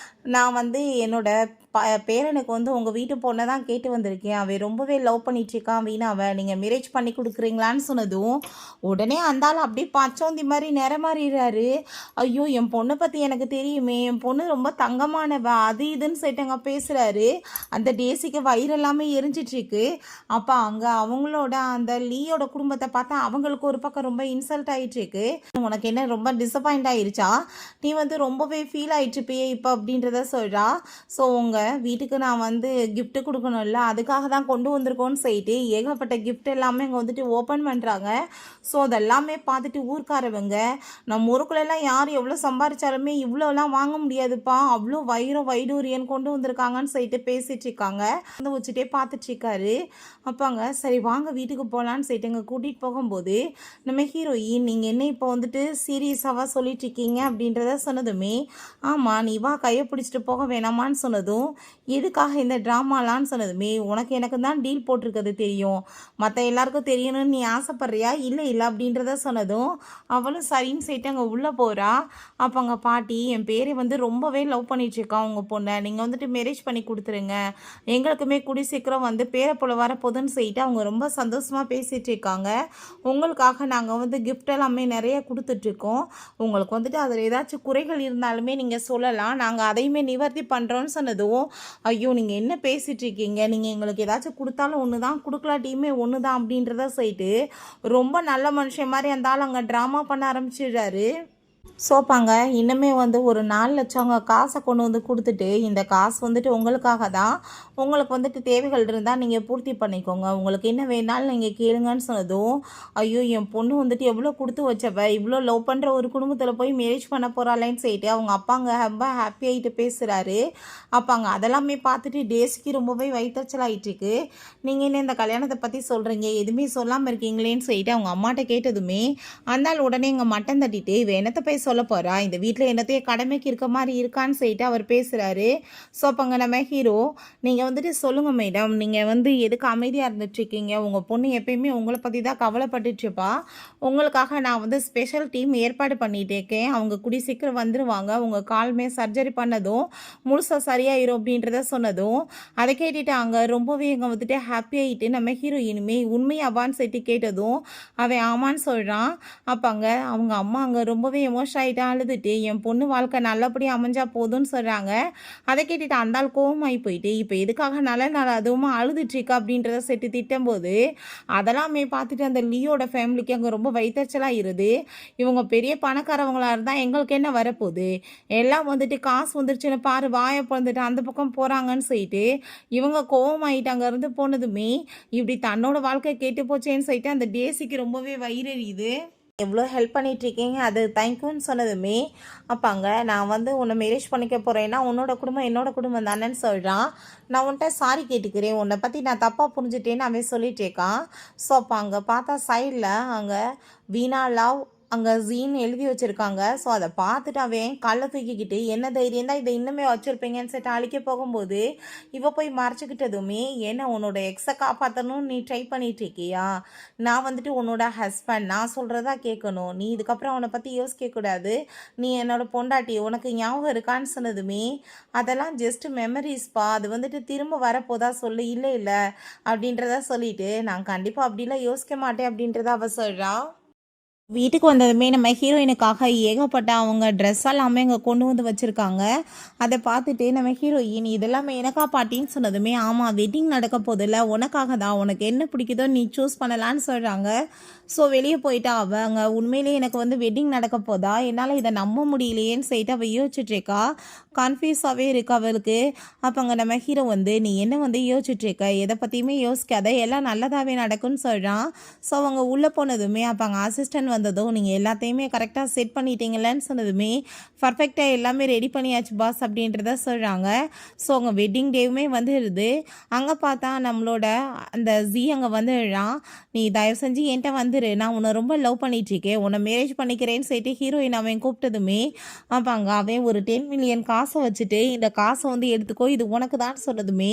நான் வந்து என்னோட பேரனுக்கு வந்து உங்கள் வீட்டு பொண்ணை தான் கேட்டு வந்திருக்கேன், அவன் ரொம்பவே லவ் பண்ணிகிட்ருக்கான் வீணாவை, நீங்கள் மேரேஜ் பண்ணி கொடுக்குறீங்களான்னு சொன்னதும் உடனே அந்த ஆள் அப்படியே பச்சோந்தி மாதிரி நிறமாறிடுறாரு. ஐயோ என் பொண்ணை பற்றி எனக்கு தெரியுமே, என் பொண்ணு ரொம்ப தங்கமானவ அது இதுன்னு சொல்லிட்டுங்க பேசுகிறாரு. அந்த டேசிக்கு வயிறு எல்லாமே எரிஞ்சிட்ருக்கு. அப்போ அங்கே அவங்களோட அந்த லீயோட குடும்பத்தை பார்த்தா அவங்களுக்கு ஒரு பக்கம் ரொம்ப இன்சல்ட் ஆகிட்டுருக்கு. உனக்கு என்ன ரொம்ப டிசப்பாயிண்ட் ஆகிருச்சா, நீ வந்து ரொம்பவே ஃபீல் ஆகிட்டுருப்பியே இப்போ அப்படின்ற அப்படின்றத சொல்கிறா. ஸோ உங்கள் வீட்டுக்கு நான் வந்து கிஃப்ட்டு கொடுக்கணும்ல, அதுக்காக தான் கொண்டு வந்திருக்கோன்னு சொல்லிட்டு ஏகப்பட்ட கிஃப்ட் எல்லாமே இங்கே வந்துட்டு ஓப்பன் பண்ணுறாங்க. ஸோ அதெல்லாமே பார்த்துட்டு ஊர்க்காரவங்க, நம்ம ஊருக்குள்ளெல்லாம் யார் எவ்வளோ சம்பாதிச்சாலுமே இவ்வளோலாம் வாங்க முடியாதுப்பா, அவ்வளோ வைடூரியன் கொண்டு வந்திருக்காங்கன்னு சொல்லிட்டு பேசிகிட்டு இருக்காங்க. வந்து வச்சுட்டே பார்த்துட்ருக்காரு. அப்பாங்க சரி வாங்க வீட்டுக்கு போகலான்னு சொல்லிட்டு இங்கே கூட்டிகிட்டு போகும்போது நம்ம ஹீரோயின், நீங்கள் என்ன இப்போ வந்துட்டு சீரியஸாக சொல்லிட்டு இருக்கீங்க அப்படின்றத சொன்னதுமே, ஆமாம் நீ வா கையை பிடிச்சிட்டு போக வேணாமான்னு சொன்னதும், எதுக்காக இந்த ட்ராமாலான்னு சொன்னதுமே, உனக்கு எனக்கு தான் டீல் போட்டிருக்கிறது தெரியும், மற்ற எல்லாருக்கும் தெரியணும்னு நீ ஆசைப்பட்றியா, இல்லை இல்லை அப்படின்றத சொன்னதும் அவளும் சரின்னு சொல்லிட்டு அங்கே உள்ளே போகிறா. அப்போ அங்கே பாட்டி, என் பேரை வந்து ரொம்பவே லவ் பண்ணிட்டுருக்கான் உங்கள் பொண்ணை, நீங்கள் வந்துட்டு மேரேஜ் பண்ணி கொடுத்துருங்க, எங்களுக்குமே கூடி சீக்கிரம் வந்து பேரை போல வரப்போகுதுன்னு சொல்லிட்டு அவங்க ரொம்ப சந்தோஷமாக பேசிகிட்டு இருக்காங்க. உங்களுக்காக நாங்கள் வந்து கிஃப்ட் எல்லாமே நிறைய கொடுத்துட்ருக்கோம், உங்களுக்கு வந்துட்டு அதில் ஏதாச்சும் குறைகள் இருந்தாலுமே நீங்கள் சொல்லலாம், நாங்கள் அதையுமே நிவர்த்தி பண்ணுறோன்னு சொன்னதும், ஐயோ நீங்கள் என்ன பேசிகிட்டு இருக்கீங்க, நீங்கள் எங்களுக்கு ஏதாச்சும் கொடுத்தாலும் ஒன்று தான், கொடுக்கலாட்டியுமே ஒன்று தான் அப்படின்றத சொல்லிட்டு ரொம்ப நல்ல மனுஷன் மாதிரி அந்த ஆள் அங்கே ட்ராமா பண்ண ஆரம்பிச்சிடுறாரு. சோப்பாங்க இன்னுமே வந்து ஒரு 4 லட்சம் அவங்க காசை கொண்டு வந்து கொடுத்துட்டு, இந்த காசு வந்துட்டு உங்களுக்காக தான், உங்களுக்கு வந்துட்டு தேவைகள் இருந்தால் நீங்கள் பூர்த்தி பண்ணிக்கோங்க, உங்களுக்கு என்ன வேணாலும் நீங்கள் கேளுங்கன்னு சொன்னதும், ஐயோ என் பொண்ணு வந்துட்டு எவ்வளோ கொடுத்து வச்சவ, இவ்வளோ லவ் பண்ணுற ஒரு குடும்பத்தில் போய் மேரேஜ் பண்ண போகிறாளேன்னு சொல்லிட்டு அவங்க அப்பாங்க ரொம்ப ஹாப்பி ஆகிட்டு பேசுகிறாரு. அப்பாங்க அதெல்லாமே பார்த்துட்டு டேஸ்க்கு ரொம்பவே வயிற்றுச்சலாயிட்டுருக்கு. நீங்கள் என்ன இந்த கல்யாணத்தை பற்றி சொல்கிறீங்க, எதுவுமே சொல்லாமல் இருக்கீங்களேன்னு சொல்லிட்டு அவங்க அம்மாட்ட கேட்டதுமே, அந்த உடனே இங்கே மட்டன் தட்டிட்டு வேணத்தை போய் சொல்ல போகிறா, இந்த வீட்டில் என்னத்தையும் கடமைக்கு இருக்க மாதிரி இருக்கான்னு சொல்லிட்டு அவர் பேசுகிறாரு. ஸோ அப்போங்க நம்ம ஹீரோ, நீங்கள் வந்துட்டு சொல்லுங்கள் மேடம், நீங்கள் வந்து எதுக்கு அமைதியாக இருந்துட்டுருக்கீங்க, உங்கள் பொண்ணு எப்பயுமே உங்களை பற்றி தான் கவலைப்பட்டுட்ருப்பா, உங்களுக்காக நான் வந்து ஸ்பெஷல் டீம் ஏற்பாடு பண்ணிகிட்டே இருக்கேன், அவங்க கூடி சீக்கிரம் வந்துடுவாங்க, உங்கள் கால்மே சர்ஜரி பண்ணதும் முழுசாக சரியாயிரும் அப்படின்றத சொன்னதும், அதை கேட்டுட்டு அங்கே ரொம்பவே இங்கே வந்துட்டு ஹாப்பி ஆகிட்டு நம்ம ஹீரோ இனிமே உண்மையாவான்னு சொல்லிட்டு கேட்டதும் அவன் ஆமான்னு சொல்கிறான். அப்போ அங்கே அவங்க அம்மா அங்கே ரொம்பவே எமோஷன் ஆகிட்டு அழுதுட்டு, என் பொண்ணு வாழ்க்கை நல்லபடியாக அமைஞ்சா போதும்னு சொல்கிறாங்க. அதை கேட்டுட்டு அந்த ஆள் கோவமாகி போயிட்டு, இப்போ எதுக்காக நல்ல நாள் அதுவும் அழுதுட்ருக்கா அப்படின்றத செட்டு திட்டும்போது, அதெல்லாமே பார்த்துட்டு அந்த லியோட ஃபேமிலிக்கு அங்கே ரொம்ப வயிற்றுச்சலாக இருது. இவங்க பெரிய பணக்காரவங்களாக இருந்தால் எங்களுக்கு என்ன வரப்போகுது, எல்லாம் வந்துட்டு காசு வந்துருச்சுன்னு பாரு வாயை பிறந்துட்டு அந்த பக்கம் போகிறாங்கன்னு சொல்லிட்டு இவங்க கோவமாயிட்டு அங்கேருந்து போனதுமே, இப்படி தன்னோட வாழ்க்கை கேட்டு போச்சேன்னு சொல்லிட்டு அந்த டேசிக்கு ரொம்பவே வயிறெறியுது. எவ்வளோ ஹெல்ப் பண்ணிகிட்ருக்கீங்க, அது தேங்க்யூன்னு சொன்னதுமே, அப்பாங்க நான் வந்து உன்னை மேரேஜ் பண்ணிக்க போகிறேன்னா உன்னோட குடும்பம் என்னோட குடும்பம் தானேன்னு சொல்கிறான். நான் உன்கிட்ட சாரி கேட்டுக்கிறேன், உன்னை பற்றி நான் தப்பாக புரிஞ்சுட்டேன்னு அவன் சொல்லிட்டேக்கான். ஸோ அப்போ அங்கே பார்த்தா சைடில் அங்கே வீணா லவ் அங்கே ஜீன் எழுதி வச்சுருக்காங்க. ஸோ அதை பார்த்துட்டு அவன் கல்லை தூக்கிக்கிட்டு, என்ன தைரியம் தான் இதை இன்னுமே வச்சுருப்பீங்கன்னு சொல்லிட்டு அழிக்க போகும்போது இவ போய் மறைச்சிக்கிட்டதுமே, ஏன்னா உன்னோட எக்ஸை காப்பாற்றணும்னு நீ ட்ரை பண்ணிட்டு இருக்கியா, நான் வந்துட்டு உன்னோட ஹஸ்பண்ட், நான் சொல்கிறதா கேட்கணும், நீ இதுக்கப்புறம் அவனை பற்றி யோசிக்கக்கூடாது, நீ என்னோட பொண்டாட்டி, உனக்கு ஞாபகம் இருக்கான்னு சொன்னதுமே, அதெல்லாம் ஜஸ்ட் மெமரிஸ்ப்பா, அது வந்துட்டு திரும்ப வரப்போதா சொல்லு, இல்லை இல்லை அப்படின்றத சொல்லிட்டு, நான் கண்டிப்பாக அப்படிலாம் யோசிக்க மாட்டேன் அப்படின்றத அவ சொல்கிறா. வீட்டுக்கு வந்ததுமே நம்ம ஹீரோயினுக்காக ஏகப்பட்ட அவங்க ட்ரெஸ் எல்லாமே இங்கே கொண்டு வந்து வச்சுருக்காங்க. அதை பார்த்துட்டு நம்ம ஹீரோயின், இதெல்லாமே எனக்கா பாட்டின்னு சொன்னதுமே, ஆமாம் வெட்டிங் நடக்க போதில்ல, உனக்காக தான், உனக்கு என்ன பிடிக்குதோ நீ சூஸ் பண்ணலான்னு சொல்கிறாங்க. ஸோ வெளியே போயிட்டா அவங்க உண்மையிலேயே எனக்கு வந்து வெட்டிங் நடக்க போதா, என்னால் இதை நம்ப முடியலையேன்னு சொல்லிட்டு அவள் யோசிச்சுட்ருக்கா, கன்ஃபியூஸாகவே இருக்கு அவளுக்கு. அப்போ அங்கே நம்ம ஹீரோ வந்து, நீ என்ன வந்து யோசிச்சுட்ருக்க, எதை பற்றியுமே யோசிக்காத, எல்லாம் நல்லதாகவே நடக்கும்னு சொல்கிறான். ஸோ அவங்க உள்ளே போனதுமே அப்போ அங்கே அசிஸ்டன்ட் வந்ததும், நீங்கள் எல்லாத்தையுமே கரெக்டாக செட் பண்ணிட்டீங்களேன்னு சொன்னதுமே, பர்ஃபெக்டாக எல்லாமே ரெடி பண்ணியாச்சு பாஸ் அப்படின்றத சொல்கிறாங்க. ஸோ அவங்க வெட்டிங் டேவுமே வந்துடுது. அங்கே பார்த்தா நம்மளோட அந்த ஜி அங்கே வந்துடுறான். நீ தயவு செஞ்சு என்கிட்ட வந்துரு, நான் உன்னை ரொம்ப லவ் பண்ணிட்டுருக்கேன், உன்னை மேரேஜ் பண்ணிக்கிறேன்னு சொல்லிட்டு ஹீரோயின் அவன் கூப்பிட்டதுமே, அப்போ அங்கே அவன் ஒரு 10 மில்லியன் காசை வச்சுட்டு, இந்த காசை வந்து எடுத்துக்கோ, இது உனக்கு தான் சொன்னதுமே,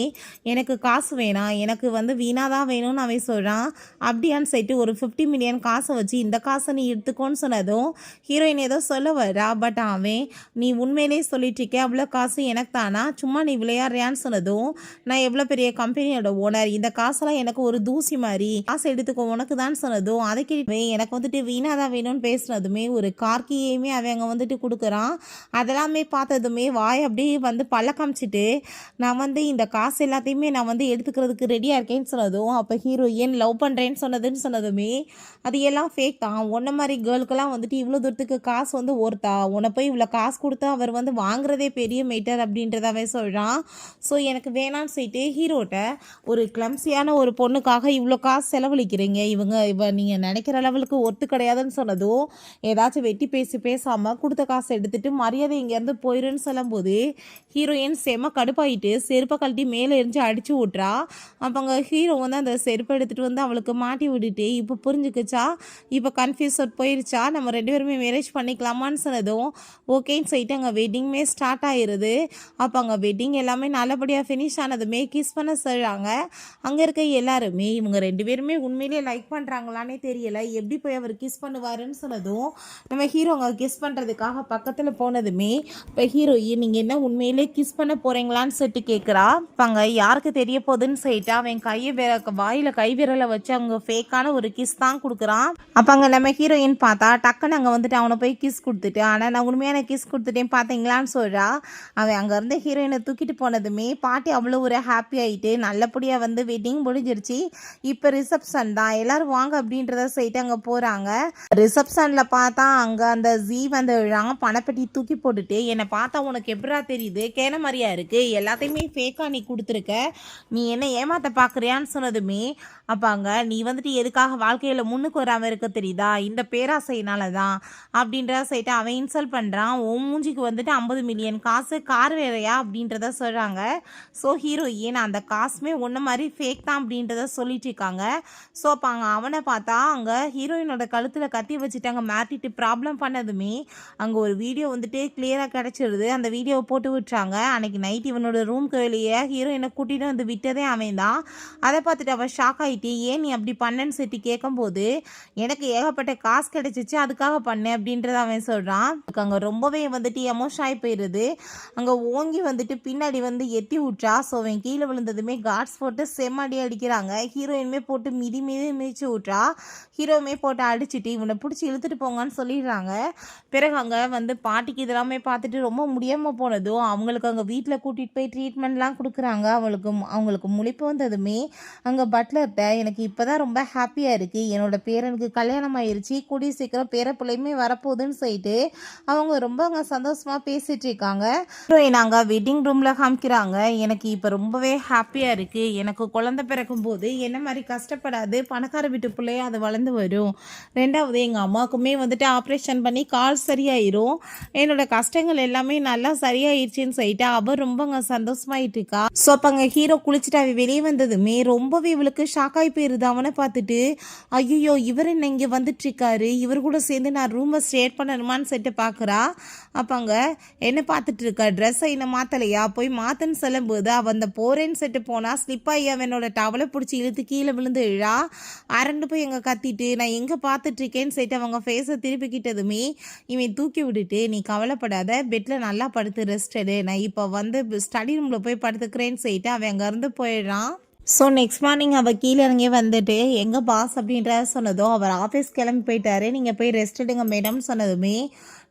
எனக்கு காசு வேணாம், எனக்கு வந்து வீணாக தான் வேணும்னு அவன் சொல்கிறான். அப்படியான்னு சொல்லிட்டு ஒரு 50 மில்லியன் காசை வச்சு, இந்த காசை நீ எடுத்துக்கோன்னு சொன்னதும் ஹீரோயின் ஏதோ சொல்ல வரா. பட் அவன், நீ உண்மையிலே சொல்லிட்டுருக்கே, அவ்வளோ காசு எனக்கு தானா, சும்மா நீ விளையாடுறியான்னு சொன்னதும், நான் எவ்வளோ பெரிய கம்பெனியோட ஓனர், இந்த காசெல்லாம் எனக்கு ஒரு தூசி மாதிரி, காசை எடுத்துக்கோ உனக்கு தான் சொன்னதும், அதை கேட்டு எனக்கு வந்துட்டு வீணாக தான் வேணும்னு பேசுனதுமே ஒரு கார்கியையுமே அவன் அங்கே வந்துட்டு கொடுக்குறான். அதெல்லாமே பார்த்ததுமே வாய் அப்படியே வந்து பல்ல காமிச்சிட்டு, நான் வந்து இந்த காசு எல்லாத்தையுமே நான் வந்து எடுத்துக்கிறதுக்கு ரெடியாக இருக்கேன்னு சொன்னதும், அப்போ ஹீரோயின் லவ் பண்ணுறேன்னு சொன்னதுன்னு சொன்னதுமே, அது எல்லாம் ஃபேக் தான், உன்ன மாதிரி கேர்ளுக்கெல்லாம் வந்துட்டு இவ்வளோ தூரத்துக்கு காசு வந்து ஒருத்தா உன்னை போய் இவ்வளோ காசு கொடுத்து அவர் வந்து வாங்குறதே பெரிய மேட்டர் அப்படின்றதாவே சொல்கிறான். ஸோ எனக்கு வேணான்னு சொல்லிட்டு ஹீரோட்ட ஒரு கிளம்சியான ஒரு பொண்ணுக்காக இவ்வளோ காசு செலவழிக்கிறீங்க, இவ நீங்கள் நினைக்கிற லெவலுக்கு ஒத்து கிடையாதுன்னு சொன்னதும் ஏதாச்சும் வெட்டி பேசாமல் கொடுத்த காசை எடுத்துகிட்டு மரியாதை இங்கேருந்து போயிடுன்னு சொல்லும்போது ஹீரோயின் செம கடுப்பாயிட்டு செருப்பை கழட்டி மேலே எரிஞ்சு அடிச்சு விட்றா. அப்போங்க ஹீரோ வந்து அந்த செருப்பை எடுத்துகிட்டு வந்து அவளுக்கு மாட்டி விட்டுட்டு இப்போ புரிஞ்சுக்குச்சா, இப்போ கன்ஃபியூஸ் போயிடுச்சா, நம்ம 2 பேருமே மேரேஜ் பண்ணிக்கலாமான்னு சொன்னதும் ஓகேன்னு சொல்லிட்டு அங்கே வெட்டிங்குமே ஸ்டார்ட் ஆகிடுது. அப்போ அங்கே வெட்டிங் எல்லாமே நல்லபடியாக ஃபினிஷ் ஆனதுமே கிஸ் பண்ண சொல்கிறாங்க. அங்கே இருக்க எல்லாருமே இவங்க 2 பேருமே உண்மையிலேயே லைக் பண்ணுறாங்களானே தெரியலை, எப்படி போய் அவர் கிஸ் பண்ணுவாருன்னு சொன்னதும் நம்ம ஹீரோ அங்கே கிஸ் பண்ணுறதுக்காக பக்கத்தில் போனதுமே இப்போ ஹீரோயின் நீங்கள் என்ன உண்மையிலே கிஸ் பண்ண போகிறீங்களான்னு சொல்லிட்டு கேட்குறா. இப்போ அங்கே யாருக்கு தெரிய போகுதுன்னு சொல்லிட்டு அவன் வாயில் கை விரலை வச்சு அவங்க ஃபேக்கான ஒரு கிஸ் தான் கொடுக்குறான். அப்போ அங்கே நம்ம ஹீரோயின் பார்த்தா டக்குன்னு அங்கே வந்துட்டு அவனை போய் கிஸ் கொடுத்துட்டு, ஆனால் நான் உண்மையான கிஸ் கொடுத்துட்டேன் பார்த்தீங்களான்னு சொல்கிறா. அவன் அங்கேருந்து ஹீரோயினை தூக்கிட்டு போனதுமே பாட்டி அவ்வளோ ஒரு ஹாப்பி ஆகிட்டு நல்லபடியாக வந்து வெட்டிங் முடிஞ்சிருச்சு. இப்போ ரிசப்ஷன் தான், எல்லோரும் வாங்க அப்படின்றத சொல்லிட்டு அங்கே போகிறாங்க. ரிசப்ஷனில் பார்த்தா அங்கே அந்த ஜீ வந்து விழுறாங்க, பணப்பெட்டி தூக்கி போட்டுட்டு என்னை பார்த்தா உனக்கு எப்படா தெரியுது, கேன மாதிரியா இருக்குது, எல்லாத்தையுமே ஃபேக்காக நீ கொடுத்துருக்க, நீ என்ன ஏமாத்த பார்க்குறியான்னு சொன்னதுமே அப்போ அங்கே நீ வந்துட்டு எதுக்காக வாழ்க்கையில் முன்னுக்கு வராமல் இருக்க தெரியுதா, இந்த பேராசையினால தான் அப்படின்றத சொல்லிட்டு அவன் இன்சல்ட் பண்ணுறான். உன் மூஞ்சிக்கு வந்துட்டு 50 மில்லியன் காசு கார் வேறையா அப்படின்றத சொல்கிறாங்க. ஸோ ஹீரோயின் அந்த காசுமே ஒன்று மாதிரி ஃபேக் தான் அப்படின்றத சொல்லிட்டு இருக்காங்க. ஸோ அப்போ அங்கே அவனை பார்த்தா அங்கே ஹீரோயினோட கழுத்தில் கத்தி வச்சுட்டாங்க மாட்டிட்டு ப்ராப்ளம் பண்ணதுமே அங்கே ஒரு வீடியோ வந்துட்டு கிளியராக கிடச்சிருது. அந்த வீடியோவை போட்டு விட்டுறாங்க. அன்றைக்கி நைட் இவனோட ரூம்க்கு வெளியே ஹீரோயினை கூட்டிகிட்டு வந்து விட்டதே அவன் தான். அதை பார்த்துட்டு அவள் ஷாக் ஆகிட்டு ஏன் நீ அப்படி பண்ணேன்னு சொல்லிட்டு கேட்கும்போது எனக்கு ஏகப்பட்ட காசு கிடைச்சிச்சு அதுக்காக பண்ணேன் அப்படின்றத அவன் சொல்கிறான். அங்கே ரொம்பவே வந்துட்டு எமோஷன் ஆகி போயிடுது. அங்கே ஓங்கி வந்துட்டு பின்னாடி வந்து எத்தி விட்றா. ஸோ அவன் கீழே விழுந்ததுமே கார்ட்ஸ் போட்டு செம்மடி அடிக்கிறாங்க. ஹீரோயினுமே போட்டு மிதிச்சு விட்றா. ஹீரோவுமே போட்டு அடிச்சுட்டு இவனை பிடிச்சி இழுத்துட்டு போங்கன்னு சொல்லிடுறாங்க. பிறகு அங்கே வந்து பாட்டிக்கு இதெல்லாமே பார்த்துட்டு ரொம்ப முடியாமல் போனதும் அவங்களுக்கு அங்கே வீட்டில் கூட்டிகிட்டு போய் ட்ரீட்மெண்ட்லாம் கொடுக்குறாங்க. அவங்களுக்கு முழிப்பு வந்ததுமே அங்கே பட்லர்கிட்ட எனக்கு இப்போ தான் ரொம்ப ஹாப்பியாக இருக்குது, என்னோட பேரனுக்கு கல்யாணம் ஆயிடுச்சு, கூடிய சீக்கிரம் பேரப்பிள்ளையுமே வரப்போகுதுன்னு சொல்லிட்டு அவங்க ரொம்ப அங்கே சந்தோஷமாக பேசிகிட்டு இருக்காங்க. நாங்கள் வெட்டிங் ரூமில் காமிக்கிறாங்க. எனக்கு இப்போ ரொம்பவே ஹாப்பியாக இருக்குது, எனக்கு குழந்தை பிறக்கும் போது என்ன மாதிரி கஷ்டப்படாது, பணக்கார வீட்டு பிள்ளைய அது வளர்ந்து வரும். 2வது எங்கள் அம்மாவுக்குமே வந்துட்டு ஆப்ரேஷன் பண்ணி கால் சரியாயிரும், என்னோட கஷ்டங்கள் எல்லாமே நல்லா சரியாயிடுச்சின்னு சொல்லிட்டு அவர் ரொம்ப அங்கே சந்தோஷமாயிட்டு இருக்கா. ஸோ அப்போ அங்கே ஹீரோ குளிச்சுட்டு அவ வெளியே வந்ததுமே ரொம்பவே இவளுக்கு ஷாக் ஆகி போயிருது. அவனை பார்த்துட்டு ஐயோ இவர் என்ன இங்கே வந்துட்டுருக்காரு, இவர் கூட சேர்ந்து நான் ரூமை ஸ்டேட் பண்ணணுமான்னு சொல்லிட்டு பார்க்குறா. அப்போ அங்கே என்ன பார்த்துட்டு இருக்கா, ட்ரெஸ்ஸை இன்னும் மாற்றலையா, போய் மாற்றுன்னு சொல்லும்போது அவன் அந்த போறேன்னு சொல்லிட்டு போனால் ஸ்லிப்பாகி அவனோட டவலை பிடிச்சி இழுத்து கீழே விழுந்து இழா. அரண்டு போய் எங்கே கத்திட்டு நான் எங்கே பார்த்துட்ருக்கேன்னு சொல்லிட்டு அவங்க ஃபேஸை திருப்பிக்கிட்டதுமே இவன் தூக்கி விட்டுட்டு நீ கவலைப்படாத, பெட்டில் நல்லா படுத்து ரெஸ்ட் எடு, நான் இப்போ வந்து ஸ்டடி ரூமில் போய் படுத்துக்கிறேன்னு சொல்லிட்டு அவன் அங்கேருந்து போயிடுறான். ஸோ நெக்ஸ்ட் மார்னிங் அவள் கீழே இறங்கி வந்துட்டு எங்கள் பாஸ் அப்படின்ற சொன்னதும் அவர் ஆஃபீஸ் கிளம்பி போயிட்டாரு, நீங்கள் போய் ரெஸ்ட் எடுங்க மேடம் சொன்னதுமே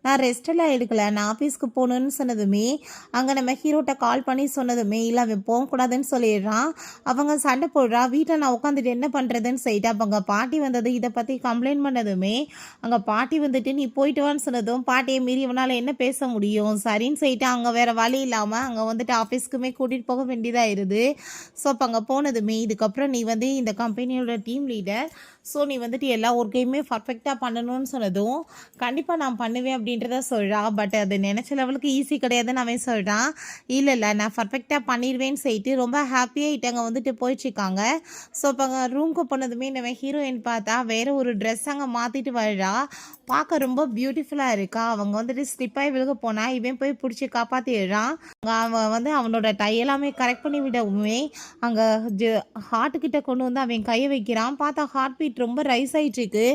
நான் ரெஸ்ட்டெல்லாம் எடுக்கலை, நான் ஆஃபீஸ்க்கு போகணுன்னு சொன்னதுமே அங்கே நம்ம ஹீரோட்ட கால் பண்ணி சொன்னதுமே இல்லை அவன் போகக்கூடாதுன்னு சொல்லிடுறான். அவங்க சண்டை போடுறா. வீட்டில் நான் உட்காந்துட்டு என்ன பண்ணுறதுன்னு சொல்லிட்டு அப்போ அங்கே பாட்டி வந்தது இதை பற்றி கம்ப்ளைண்ட் பண்ணதுமே அங்கே பாட்டி வந்துட்டு நீ போயிட்டு வான்னு சொன்னதும் பாட்டியை மீறி இவனால் என்ன பேச முடியும், சரின்னு சொல்லிட்டு அங்கே வேறு வழி இல்லாமல் அங்கே வந்துட்டு ஆஃபீஸ்க்குமே கூட்டிகிட்டு போக வேண்டியதாகிடுது. ஸோ அப்போ அங்கே போனதுமே இதுக்கப்புறம் நீ வந்து இந்த கம்பெனியோட டீம் லீடர், ஸோ நீ வந்துட்டு எல்லா ஒர்க்கையுமே பர்ஃபெக்டாக பண்ணணும்னு சொன்னதும் கண்டிப்பாக நான் பண்ணுவேன் அப்படின்றத சொல்கிறா. பட் அது நினச்ச லெவலுக்கு ஈஸி கிடையாதுன்னு அவன் சொல்கிறான். இல்லை நான் பர்ஃபெக்டாக பண்ணிடுவேன்னு சொல்லிட்டு ரொம்ப ஹாப்பியாக அங்கே வந்துட்டு போயிட்டுருக்காங்க. ஸோ இப்போ அங்கே ரூம்க்கு போனதுமே நம்ம ஹீரோயின் பார்த்தா வேறு ஒரு ட்ரெஸ் அங்கே மாற்றிட்டு வர்றா. பார்க்க ரொம்ப பியூட்டிஃபுல்லாக இருக்கா. அவங்க வந்துட்டு ஸ்லிப்பாகி விழுக போனால் இவன் போய் பிடிச்சி காப்பாற்றிடுறான். அவன் வந்து அவனோட டையெல்லாமே கரெக்ட் பண்ணி விடவுமே அங்கே ஹார்ட்டுக்கிட்ட கொண்டு வந்து அவன் கையை வைக்கிறான். பார்த்தா ஹார்ட் பீட் ரொம்ப ரைஸ் ஆகிட்டுருக்கு.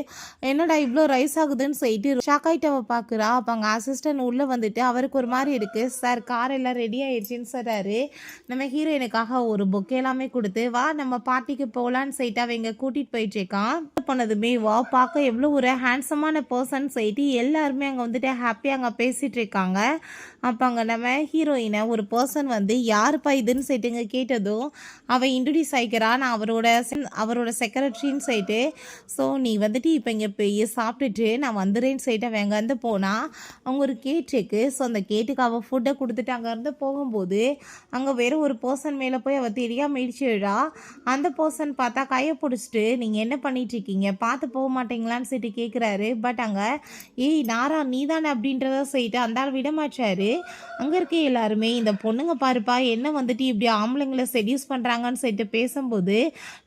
என்னடா இவ்வளோ ரைஸ் ஆகுதுன்னு சொல்லிட்டு ஷாக் ஆகிட்டு அவள் பார்க்குறா. அப்போ அங்கே அசிஸ்டன்ட் உள்ளே வந்துட்டு அவருக்கு ஒரு மாதிரி இருக்குது. சார் கார் எல்லாம் ரெடி ஆயிடுச்சுன்னு சொல்கிறாரு. நம்ம ஹீரோயினுக்காக ஒரு பொக்கே எல்லாமே கொடுத்து வா நம்ம பார்ட்டிக்கு போகலான்னு சொல்லிட்டு அவங்க கூட்டிகிட்டு போயிட்டுருக்கான். போனதுமே வா பார்க்க எவ்வளோ ஒரு ஹேண்ட்ஸமான பர்சன் சொல்லிட்டு எல்லாருமே அங்கே வந்துட்டு ஹாப்பியாக அங்கே பேசிகிட்டு இருக்காங்க. அப்போ அங்கே நம்ம ஹீரோயினை ஒரு பர்சன் வந்து யாருப்பா இதுன்னு சொல்லிட்டுங்க கேட்டதும் அவள் இன்ட்ரடியூஸ் ஆகிக்கிறா. நான் அவரோட செக்ரட்டரின்னு சொல்லிட்டு. ஸோ நீ வந்துட்டு இப்போ இங்கே போய் சாப்பிட்டுட்டு நான் வந்துடுறேன்னு சொல்லிட்டு அவன் அங்கேருந்து போனால் அவங்க ஒரு கேட் இருக்கு. ஸோ அந்த கேட்டுக்கு அவள் ஃபுட்டை கொடுத்துட்டு அங்கேருந்து போகும்போது அங்கே வேறு ஒரு பர்சன் மேலே போய் அவள் தெரியாமல் இடிச்சிடுறா. அந்த பர்சன் பார்த்தா கையை பிடிச்சிட்டு நீங்கள் என்ன பண்ணிட்டு இருக்கீங்க பார்த்து போக மாட்டீங்களான்னு சொல்லிட்டு கேட்குறாரு. பட் அங்கே ஏய் நாரா நீ தானே அப்படின்றத சொல்லிட்டு அந்த ஆள் விட மாட்டாரு. அங்கே இருக்க எல்லாருமே இந்த பொண்ணுங்க பாருப்பா என்ன வந்துட்டு இப்படி ஆம்பளைங்களை செடியூஸ் பண்ணுறாங்கன்னு சொல்லிட்டு பேசும்போது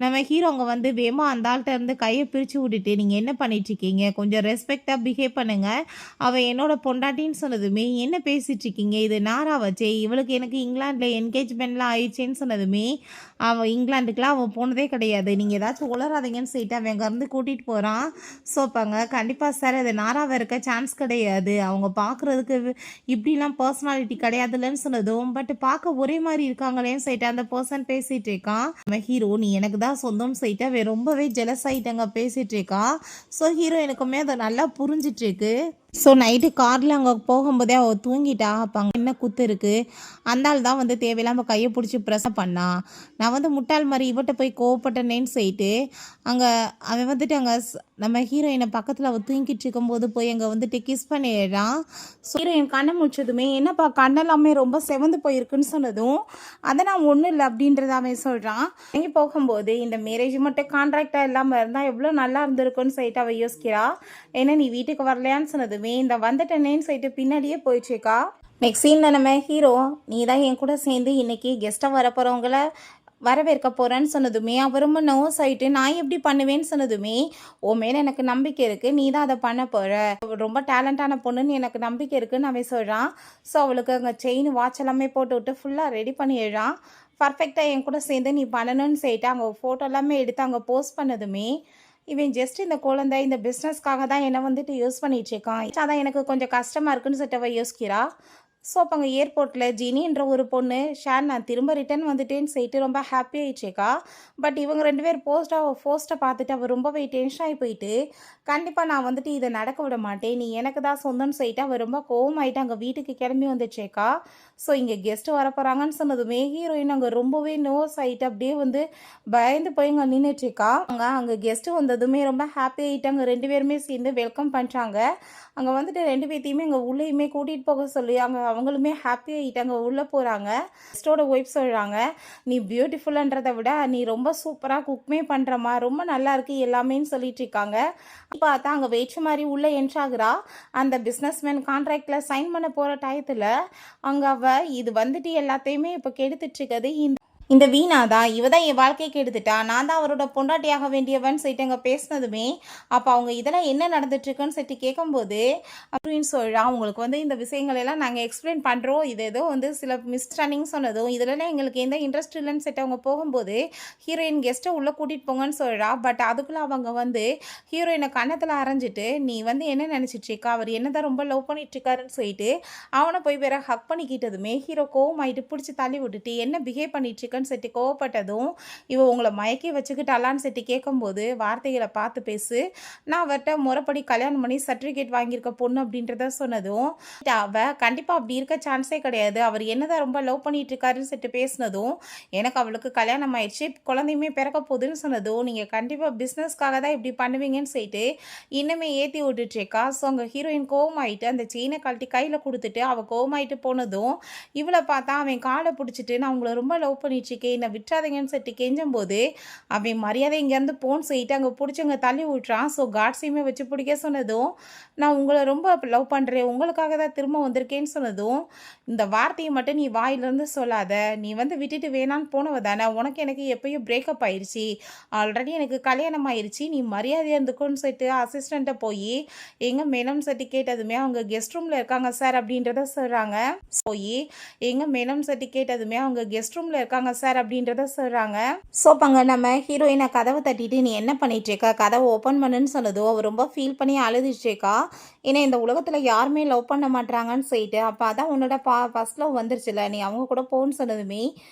நம்ம ஹீரோ அங்கே வந்து வேமா அந்த ஆள்கிட்ட இருந்து கையை பிரித்து விட்டுட்டு நீங்கள் என்ன பண்ணிட்டுருக்கீங்க கொஞ்சம் ரெஸ்பெக்டாக பிஹேவ் பண்ணுங்கள். அவள் என்னோட பொண்டாட்டின்னு சொன்னதுமே என்ன பேசிகிட்ருக்கீங்க இது நாரா வச்சே இவளுக்கு எனக்கு இங்கிலாண்டில் என்கேஜ்மெண்ட்லாம் ஆயிடுச்சேன்னு சொன்னதுமே அவள் இங்கிலாந்துக்குலாம் அவள் போனதே கிடையாது. நீங்கள் ஏதாச்சும் உளராதீங்கன்னு சொல்லிட்டு அவன் அங்கேருந்து கூட்டிகிட்டு போகிறான். ஸோ அப்பாங்க கண்டிப்பாக சார் அது நாராவை இருக்க சான்ஸ் கிடையாது. அவங்க பார்க்குறதுக்கு இப்படிலாம் பர்சனாலிட்டி கிடையாதுல்லன்னு சொன்னதும் பட் பார்க்க ஒரே மாதிரி இருக்காங்களேன்னு சொல்லிட்டு அந்த பர்சன் பேசிகிட்டு இருக்கான். நம்ம ஹீரோ நீ எனக்கு தான் சொந்தம்னு சொல்லிட்டு அவன் ரொம்பவே ஜெலஸ் ஆகிட்டாங்க பேசிகிட்டு இருக்கான். ஸோ ஹீரோ எனக்குமே அதை நல்லா புரிஞ்சிட்ருக்கு. ஸோ நைட்டு காரில் அங்கே போகும்போதே அவள் தூங்கிட்டா. அப்போ அங்கே என்ன குத்து இருக்குது அந்த ஆள் தான் வந்து தேவையில்லாமல் கையை பிடிச்சி ப்ரெஸ் பண்ணா. நான் வந்து முட்டாள் மாதிரி இவட்ட போய் கோவப்பட்டனேன்னு சொல்லிட்டு அங்கே அவன் வந்துட்டு அங்கே நம்ம ஹீரோயினை பக்கத்தில் அவள் தூங்கிட்டு இருக்கும்போது போய் அங்கே வந்துட்டு கிஸ் பண்ணிடுறான். ஸோ ஹீரோயின் கண்ணை முடிச்சதுமே என்னப்பா கண்ணெல்லாமே ரொம்ப செவந்து போயிருக்குன்னு சொன்னதும் அதை நான் ஒன்றும் இல்லை அப்படின்றத அவன் சொல்கிறான். இங்கே போகும்போது இந்த மேரேஜ் மட்டும் கான்ட்ராக்டாக இல்லாமல் இருந்தால் எவ்வளோ நல்லா இருந்திருக்குன்னு சொல்லிட்டு அவள் யோசிக்கிறா. ஏன்னா நீ வீட்டுக்கு வரலையான்னு சொன்னதுமே இந்த வந்துட்டனேன்னு சொல்லிட்டு பின்னாடியே போயிடுச்சுக்கா. நெக்ஸ்ட் சீனில் நம்ம ஹீரோ நீ தான் என் கூட சேர்ந்து இன்னைக்கு கெஸ்ட்டாக வரப்போகிறவங்கள வரவேற்க போகிறேன்னு சொன்னதுமே அவர் ரொம்ப நர்வஸ் ஆகிட்டு நான் எப்படி பண்ணுவேன்னு சொன்னதுமே ஓ மேலே எனக்கு நம்பிக்கை இருக்குது நீ தான் அதை பண்ண போகிற ரொம்ப டேலண்டான பொண்ணுன்னு எனக்கு நம்பிக்கை இருக்குன்னு அவன் சொல்கிறான். ஸோ அவளுக்கு அங்கே செயின் வாட்ச் எல்லாமே போட்டு விட்டு ஃபுல்லாக ரெடி பண்ணிடுறான். பர்ஃபெக்டாக என் கூட சேர்ந்து நீ பண்ணணும்னு சொல்லிட்டு அங்கே ஃபோட்டோ எல்லாமே எடுத்து அங்கே போஸ்ட் பண்ணதுமே இவன் ஜஸ்ட் இந்த குழந்தை இந்த பிஸ்னஸ்க்காக தான் என்னை வந்துட்டு யூஸ் பண்ணிகிட்ருக்கான். அதான் எனக்கு கொஞ்சம் கஷ்டமாக இருக்குன்னு சொல்லிட்டு யோசிக்கிறா. ஸோ அப்போ அங்கே ஏர்போர்ட்டில் ஜினின்ற ஒரு பொண்ணு ஷேர் நான் திரும்ப ரிட்டர்ன் வந்துட்டேன்னு சொல்லிட்டு ரொம்ப ஹாப்பி ஆகிடுச்சேக்கா. பட் இவங்க 2 பேர் போஸ்ட்டை பார்த்துட்டு அவள் ரொம்பவே டென்ஷன் ஆகி போயிட்டு கண்டிப்பாக நான் வந்துட்டு இதை நடக்க விட மாட்டேன் நீ எனக்கு தான் சொந்தம்னு சொல்லிட்டு அவள் ரொம்ப கோவமாயிட்டு அங்கே வீட்டுக்கு கிளம்பி வந்துச்சேக்கா. ஸோ இங்கே கெஸ்ட்டு வரப்போகிறாங்கன்னு சொன்னதுமே ஹீரோயின் அங்கே ரொம்பவே நர்வஸ் ஆகிட்டு அப்படியே வந்து பயந்து போய் அங்கே நின்றுச்சுக்கா. அங்கே கெஸ்ட்டு வந்ததுமே ரொம்ப ஹாப்பி ஆகிட்டு அங்கே 2 பேருமே சேர்ந்து வெல்கம் பண்ணுறாங்க. அங்கே வந்துட்டு 2 பேர்த்தையுமே அங்கே உள்ளேயுமே கூட்டிகிட்டு போக சொல்லி அங்கே அவங்களுமே ஹாப்பி ஆகிட்டு அங்கே உள்ளே போகிறாங்க. கெஸ்ட்டோட ஒய்ஃப் சொல்கிறாங்க நீ பியூட்டிஃபுல்ன்றதை விட நீ ரொம்ப சூப்பராக குக்மே பண்ணுறமா ரொம்ப நல்லா இருக்கு எல்லாமேன்னு சொல்லிட்டு இருக்காங்க. பார்த்தா அங்கே வெயிட் மாதிரி உள்ளே என்ட்ராகிறா. அந்த பிஸ்னஸ்மேன் கான்ட்ராக்டில் சைன் பண்ண போகிற டயத்தில் அங்கே அவள் இது வந்துட்டு எல்லாத்தையுமே இப்போ கெடுத்துட்ருக்கிறது இந்த வீணாதா இவ தான் என் வாழ்க்கையை கெடுத்துட்டா நான் தான் அவரோட பொண்டாட்டியாக வேண்டியவன் சொல்லிட்டு அங்கே பேசினதுமே அப்போ அவங்க இதெல்லாம் என்ன நடந்துட்டுருக்குன்னு சொல்லிட்டு கேட்கும்போது அப்படின்னு சொல்கிறான். அவங்களுக்கு வந்து இந்த விஷயங்கள் எல்லாம் நாங்கள் எக்ஸ்பிளைன் பண்ணுறோம் இது ஏதோ வந்து சில மிஸ்அண்டர்ஸ்டாண்டிங் சொன்னதும் இதிலலாம் எங்களுக்கு எந்த இன்ட்ரெஸ்ட் இல்லைன்னு சொல்லிட்டு அவங்க போகும்போது ஹீரோயின் கெஸ்ட்டை உள்ளே கூட்டிகிட்டு போங்கன்னு சொல்கிறா. பட் அதுக்குள்ளே அவங்க வந்து ஹீரோயினை கன்னத்தில் அரைஞ்சிட்டு நீ வந்து என்ன நினச்சிட்ருக்கா அவர் என்ன தான் ரொம்ப லவ் பண்ணிட்டுருக்காருன்னு சொல்லிட்டு அவனை போய் வேற ஹக் பண்ணிக்கிட்டதுமே ஹீரோ கோவமாயிட்டு பிடிச்சி தள்ளி விட்டுட்டு என்ன பிஹேவ் பண்ணிட்டு செட்டி கோவப்பட்டதும் இவ உங்களை மயக்கி வச்சுக்கிட்டாலான்னு செட்டி கேட்கும்போது வார்த்தைகளை பார்த்து பேசு நான் அவர்கிட்ட முறைப்படி கல்யாணம் பண்ணி சர்டிஃபிகேட் வாங்கியிருக்க பொண்ணு அப்படின்றத சொன்னதும் அவ கண்டிப்பாக அப்படி இருக்க சான்ஸே கிடையாது அவர் என்னதான் ரொம்ப லவ் பண்ணிட்டு இருக்காருன்னு சொல்லிட்டு பேசினதும் எனக்கு அவளுக்கு கல்யாணம் ஆயிடுச்சு குழந்தையுமே பிறக்க போகுதுன்னு சொன்னதும் நீங்கள் கண்டிப்பாக பிஸ்னஸ்க்காக தான் இப்படி பண்ணுவீங்கன்னு சொல்லிட்டு இன்னுமே ஏற்றி விட்டுட்ருக்கா. ஸோ அங்கே ஹீரோயின் கோவமாயிட்டு அந்த செயினை கழட்டி கையில் கொடுத்துட்டு அவள் கோவமாயிட்டு போனதும் இவளை பார்த்தா அவன் காலை பிடிச்சிட்டு நான் உங்களை ரொம்ப லவ் பண்ணிட்டு என்னை விட்டுறாதீங்கன்னு சொல்லிட்டு கெஞ்சும் போது அவன் மரியாதை இங்கேருந்து போன்னு சொல்லிட்டு அங்கே பிடிச்சவங்க தள்ளி விட்டுறான். ஸோ காட்ஸையுமே வச்சு பிடிக்க சொன்னதும் நான் உங்களை ரொம்ப லவ் பண்ணுறேன் உங்களுக்காக தான் திரும்ப வந்திருக்கேன்னு சொன்னதும் இந்த வார்த்தையை மட்டும் நீ வாயிலிருந்து சொல்லாத நீ வந்து விட்டுட்டு வேணான்னு போனவ தானே உனக்கு எனக்கு எப்பயும் பிரேக்கப் ஆயிடுச்சு ஆல்ரெடி எனக்கு கல்யாணம் ஆயிடுச்சு நீ மரியாதையாக இருந்துக்கோன்னு சொல்லிட்டு அசிஸ்டண்ட்டை போய் எங்கே மேனம்னு சொல்லிட்டு கேட்டதுமே அவங்க கெஸ்ட் ரூமில் இருக்காங்க சார் அப்படின்றத சொல்கிறாங்க. போய் எங்கே மேனம்னு சொல்லிட்டு கேட்டதுமே அவங்க கெஸ்ட் ரூமில் இருக்காங்க சார் அப்படின்றத சொல்கிறாங்க. ஸோ அப்பங்க நம்ம ஹீரோயினை கதவை தட்டிட்டு நீ என்ன பண்ணிகிட்ருக்க, கதவை ஓப்பன் பண்ணுன்னு சொன்னதும் அவள் ரொம்ப ஃபீல் பண்ணி அழுதுட்ருக்கா. ஏன்னா இந்த உலகத்தில் யாருமே லவ் பண்ண மாட்டாங்கன்னு சொல்லிட்டு, அப்போ அதான் உன்னோட ஃபர்ஸ்ட் லவ் வந்துருச்சுல, நீ அவங்க கூட போன்னு சொன்னதுமே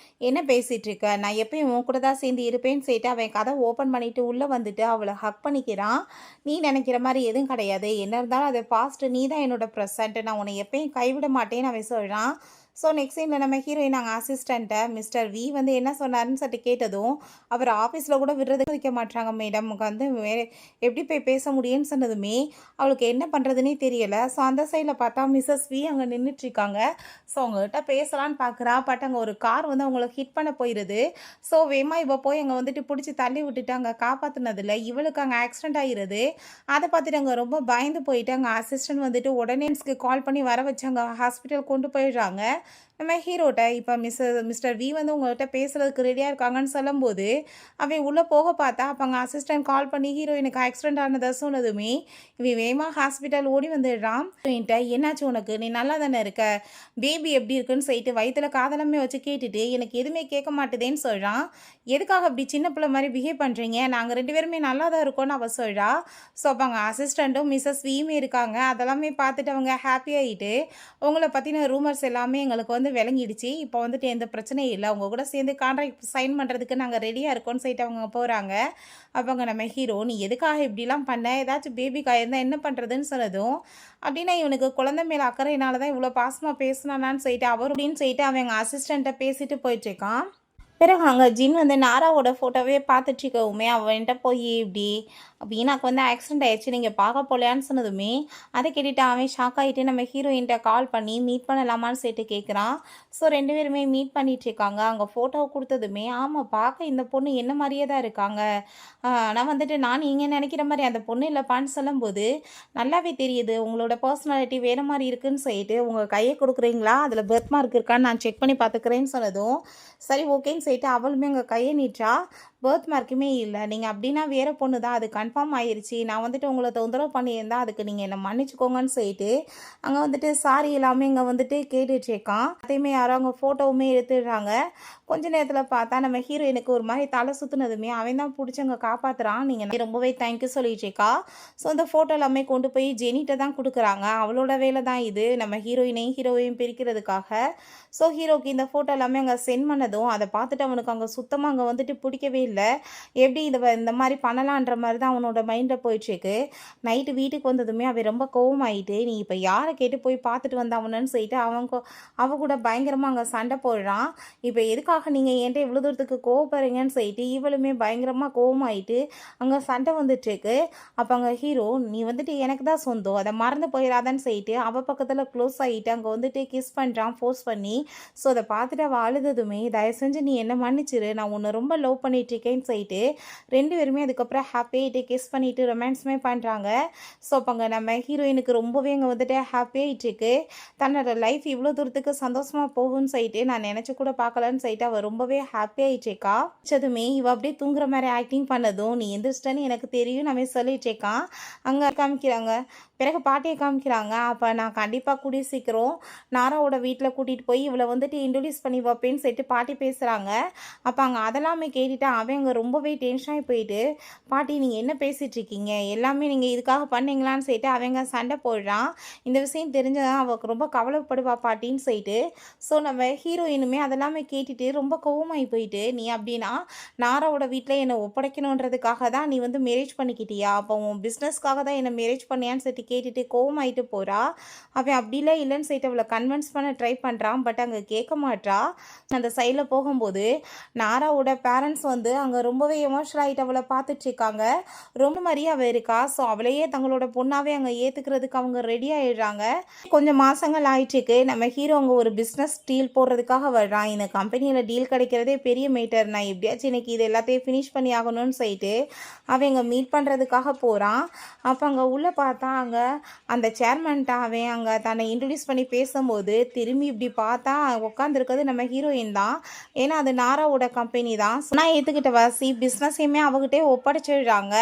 என்ன பேசிகிட்டு இருக்க, நான் எப்பயும் உன் கூட தான் சேர்ந்து இருப்பேன்னு சொல்லிட்டு அவன் கதை ஓப்பன் பண்ணிவிட்டு உள்ளே வந்துட்டு அவளை ஹக் பண்ணிக்கிறான். நீ நினைக்கிற மாதிரி எதுவும் கிடையாது, என்ன இருந்தாலும் அது பாஸ்ட்டு, நீ தான் என்னோட ப்ரெசன்ட், நான் உன்னை எப்பயும் கைவிட மாட்டேன்னு அவன் சொல்கிறான். ஸோ நெக்ஸ்ட் சீனில் நம்ம ஹீரோயின் நாங்கள் அசிஸ்டண்ட்டை மிஸ்டர் வி வந்து என்ன சொன்னாருன்னு சொல்லிட்டு கேட்டதும் அவர் ஆஃபீஸில் கூட விடுறதுக்கு வைக்க மாட்டாங்க மேடம், வந்து வேறு எப்படி போய் பேச முடியும்னு சொன்னதுமே அவளுக்கு என்ன பண்ணுறதுனே தெரியலை. ஸோ அந்த சைடில் பார்த்தா மிஸ்ஸஸ் வி அங்கே நின்றுட்டுருக்காங்க. ஸோ அவங்ககிட்ட பேசலான்னு பார்க்குறா. பட் அங்கே ஒரு கார் வந்து அவங்கள ஹிட் பண்ண போயிடுது. ஸோ வேமா இவ போய் அங்கே வந்துட்டு பிடிச்சி தள்ளி விட்டுட்டு அங்கே காப்பாற்றினதில் இவளுக்கு அங்கே ஆக்சிடென்ட் ஆகிடுது. அதை பார்த்துட்டு அங்கே ரொம்ப பயந்து போயிட்டு அங்கே அசிஸ்டன்ட் வந்துட்டு உடனே கால் பண்ணி வர வச்சு அங்கே ஹாஸ்பிட்டல் கொண்டு போயிடுறாங்க. நம்ம ஹீரோட்ட இப்போ மிஸ்டர் வி வந்து உங்கள்கிட்ட பேசுகிறதுக்கு ரெடியாக இருக்காங்கன்னு சொல்லும்போது அவன் உள்ளே போக பார்த்தா அப்போ அங்கே அசிஸ்டன்ட் கால் பண்ணி ஹீரோயினுக்கு ஆக்சிடென்ட் ஆனதை சொன்னதுமே இவன் வேமா ஹாஸ்பிட்டல் ஓடி வந்துடுறான். ஹீரோயின்ட்ட என்னாச்சு உனக்கு, நீ நல்லா தானே இருக்க, பேபி எப்படி இருக்குன்னு சொல்லிட்டு வயிற்றுல காதலமே வச்சு கேட்டுட்டு எனக்கு எதுவுமே கேட்க மாட்டுதேன்னு சொல்கிறான். எதுக்காக அப்படி சின்ன பிள்ளை மாதிரி பிஹேவ் பண்ணுறீங்க, நாங்கள் 2 பேருமே நல்லா தான் இருக்கோன்னு அவள் சொல்கிறா. ஸோ அப்போ அங்கே அசிஸ்டண்ட்டும் மிஸ்ஸஸ் வியுமே இருக்காங்க. அதெல்லாமே பார்த்துட்டு அவங்க ஹாப்பி ஆகிட்டு உங்களை பற்றின ரூமர்ஸ் எல்லாமே எங்களுக்கு வந்து விளங்கிடுச்சு, இப்போ வந்துட்டு எந்த பிரச்சனையும் இல்லை, அவங்க கூட சேர்ந்து கான்ட்ராக்ட் சைன் பண்ணுறதுக்கு நாங்கள் ரெடியாக இருக்கோன்னு சொல்லிட்டு அவங்க போகிறாங்க. அப்போங்க நம்ம ஹீரோ நீ எதுக்காக இப்படிலாம் பண்ண, ஏதாச்சும் பேபிக்காக இருந்தால் என்ன பண்ணுறதுன்னு சொன்னதும் அப்படின்னா இவனுக்கு குழந்தை மேலே அக்கறையினால தான் இவ்வளோ பாசமாக பேசினானான்னு சொல்லிட்டு அவர் அப்படின்னு சொல்லிட்டு அவன் எங்கள் அசிஸ்டண்ட்டை பேசிட்டு போயிட்டுருக்கான். பிறகு அங்கே ஜின் வந்து நாராவோட ஃபோட்டோவே பார்த்துட்ருக்கவுமே அவன்கிட்ட போய் இப்படி வீணாக்கு வந்து ஆக்சிடென்ட் ஆயிடுச்சு, நீங்கள் பார்க்க போகலையான்னு சொன்னதுமே அதை கேட்டுட்டு அவன் ஷாக் ஆகிட்டு நம்ம ஹீரோயின்ட்ட கால் பண்ணி மீட் பண்ணலாமான்னு சொல்லிட்டு கேட்குறான். ஸோ 2 பேருமே மீட் பண்ணிகிட்ருக்காங்க. அங்கே ஃபோட்டோவை கொடுத்ததுமே ஆமாம் பார்க்க இந்த பொண்ணு என்ன மாதிரியே தான் இருக்காங்க, ஆனால் வந்துட்டு நான் நீங்கள் நினைக்கிற மாதிரி அந்த பொண்ணு இல்லைப்பான்னு சொல்லும்போது நல்லாவே தெரியுது உங்களோட பர்சனாலிட்டி வேறு மாதிரி இருக்குதுன்னு சொல்லிட்டு உங்கள் கையை கொடுக்குறீங்களா, அதில் பர்த் மார்க் இருக்கான்னு நான் செக் பண்ணி பார்த்துக்கிறேன்னு சொன்னதும் சரி ஓகேன்னு சொல்லிட்டு அவளுமே அங்கே கையை நீட்டா பர்த் மார்க்குமே இல்லை, நீங்கள் அப்படின்னா வேறு பொண்ணு தான், அது கன்ஃபார்ம் ஆயிடுச்சு, நான் வந்துட்டு உங்களை தொந்தரவு பண்ணியிருந்தேன், அதுக்கு நீங்கள் என்னை மன்னிச்சுக்கோங்கன்னு சொல்லிட்டு அங்கே வந்துட்டு சாரி எல்லாமே இங்கே வந்துட்டு கேட்டுட்ருக்கான். அதையுமே யாரோ அங்கே ஃபோட்டோவுமே எடுத்துடுறாங்க. கொஞ்ச நேரத்தில் பார்த்தா நம்ம ஹீரோயினுக்கு ஒரு மாதிரி தலை சுற்றுனதுமே அவன் தான் பிடிச்சி அங்கே காப்பாற்றுறான். நீங்கள் ரொம்பவே தேங்க்யூ சொல்லிட்டுருக்கா. ஸோ அந்த ஃபோட்டோ எல்லாமே கொண்டு போய் ஜெனிட்ட தான் கொடுக்குறாங்க. அவளோட வேலை தான் இது, நம்ம ஹீரோவையும் பிரிக்கிறதுக்காக. ஸோ ஹீரோக்கு இந்த ஃபோட்டோ எல்லாமே அங்கே சென்ட் பண்ணதும் அதை பார்த்துட்டு அவனுக்கு அங்கே சுத்தமாக அங்கே வந்துட்டு பிடிக்கவே இல்லை. எப்படி இந்த மாதிரி பண்ணலான்ற மாதிரி தான் அவனோட மைண்டில் போயிட்டுருக்கு. நைட்டு வீட்டுக்கு வந்ததுமே அவன் ரொம்ப கோவமாயிட்டு நீ இப்போ யாரை கேட்டு போய் பார்த்துட்டு வந்தவனன்னு சொல்லிட்டு அவ கூட பயங்கரமாக அங்கே சண்டை போடுறான். இப்போ எதுக்காக நீங்கள் என்கிட்ட இவ்வளோ தூரத்துக்கு கோவப்படுறீங்கன்னு சொல்லிட்டு இவளுமே பயங்கரமாக கோவமாயிட்டு அங்கே சண்டை வந்துட்டுருக்கு. அப்போ அங்கே ஹீரோ நீ வந்துட்டு எனக்கு தான் சொந்தம், அதை மறந்து போயிடாதான்னு சொல்லிட்டு அவள் பக்கத்தில் க்ளோஸ் ஆகிட்டு அங்கே வந்துட்டு கிஸ் பண்ணுறான் ஃபோர்ஸ் பண்ணி. ஸோ அதை பார்த்துட்டு அவள் அழுததுமே தயவு செஞ்சு நீ என்ன மன்னிச்சிரு, நான் உன்னை ரொம்ப லவ் பண்ணிட்டுருக்கேன்னு சொல்லிட்டு 2 பேருமே அதுக்கப்புறம் ஹாப்பியாகிட்டு கிஸ் பண்ணிவிட்டு ரொமான்ஸுமே பண்ணுறாங்க. ஸோ அப்போ அங்கே நம்ம ஹீரோயினுக்கு ரொம்பவே அங்கே வந்துட்டு ஹாப்பியாகிட்டுருக்கு. தன்னோட லைஃப் இவ்வளோ தூரத்துக்கு சந்தோஷமாக போகும்னு சொல்லிட்டு நான் நினச்சி கூட பார்க்கலன்னு சொல்லிட்டு அவள் ரொம்பவே ஹாப்பியாகிட்டுருக்கா. வச்சதுமே இவள் அப்படியே தூங்குற மாதிரி ஆக்டிங் பண்ணதும் நீ எந்திரிச்சிட்டேன்னு எனக்கு தெரியும் நம்ம சொல்லிட்டுருக்கான். அங்கே காமிக்கிறாங்க. பிறகு பாட்டியை காமிக்கிறாங்க. அப்போ நான் கண்டிப்பாக கூடிய சீக்கிரம் நாராவோட வீட்டில் கூட்டிகிட்டு போய் இவளை வந்துட்டு இன்ட்ரடியூஸ் பண்ணி வைப்பேன்னு சொல்லிட்டு பாட்டி பேசுகிறாங்க. அப்போ அங்கே அதெல்லாமே கேட்டுட்டு அவன் அங்கே ரொம்பவே டென்ஷன் ஆகி போயிட்டு பாட்டி நீங்கள் என்ன பேசிகிட்ருக்கீங்க, எல்லாமே நீங்கள் இதுக்காக பண்ணீங்களான்னு சொல்லிட்டு அவங்க சண்டை போடுறான். இந்த விஷயம் தெரிஞ்சதான் அவளுக்கு ரொம்ப கவலைப்படுவா பாட்டின்னு சொல்லிட்டு. ஸோ நம்ம ஹீரோயினுமே அதெல்லாமே கேட்டுட்டு ரொம்ப கோவமாகி போயிட்டு நீ அப்படின்னா நாராவோட வீட்டில் என்னை ஒப்படைக்கணுன்றதுக்காக தான் நீ வந்து மேரேஜ் பண்ணிக்கிட்டியா, அப்போ உன் பிஸ்னஸ்க்காக தான் என்னை மேரேஜ் பண்ணியான்னு சொல்லிட்டு கேட்டுட்டு கோவமாயிட்டு போகிறா. அவன் அப்படிலாம் இல்லைன்னு சொல்லிட்டு அவளை கன்வின்ஸ் பண்ண ட்ரை பண்ணுறான். பட் அங்கே கேட்க மாட்டா. அந்த சைடில் போகும்போது நாராவோட பேரண்ட்ஸ் வந்து அங்கே ரொம்பவே எமோஷனல் ஆகிட்டு அவளை பார்த்துட்ருக்காங்க. ரொம்ப மாதிரியே அவள் இருக்கா. ஸோ அவளையே தங்களோட பொண்ணாவே அங்கே ஏற்றுக்கிறதுக்கு அவங்க ரெடி ஆகிடுறாங்க. கொஞ்சம் மாதங்கள் ஆயிட்டுருக்கு. நம்ம ஹீரோ அங்கே ஒரு பிஸ்னஸ் டீல் போடுறதுக்காக வர்றான். இந்த கம்பெனியில் டீல் கிடைக்கிறதே பெரிய மேட்டர், நான் எப்படியாச்சும் இன்னைக்கு இது எல்லாத்தையும் ஃபினிஷ் பண்ணி ஆகணும்னு சொல்லிட்டு அவன் அங்கே மீட் பண்ணுறதுக்காக போகிறான். அப்போ அங்கே உள்ளே பார்த்தா அங்கே அந்த சேர்மன்ட்ட அவன் அங்கே தன்னை இன்ட்ரடியூஸ் பண்ணி பேசும்போது திரும்பி இப்படி பார்த்தா உட்காந்துருக்கிறது நம்ம ஹீரோயின் தான். ஏன்னா அது நாராவோட கம்பெனி தான். நான் ஏற்றுக்கிட்ட கிட்ட வாசி பிஸ்னஸையுமே அவகிட்டே ஒப்படைச்சிடுறாங்க.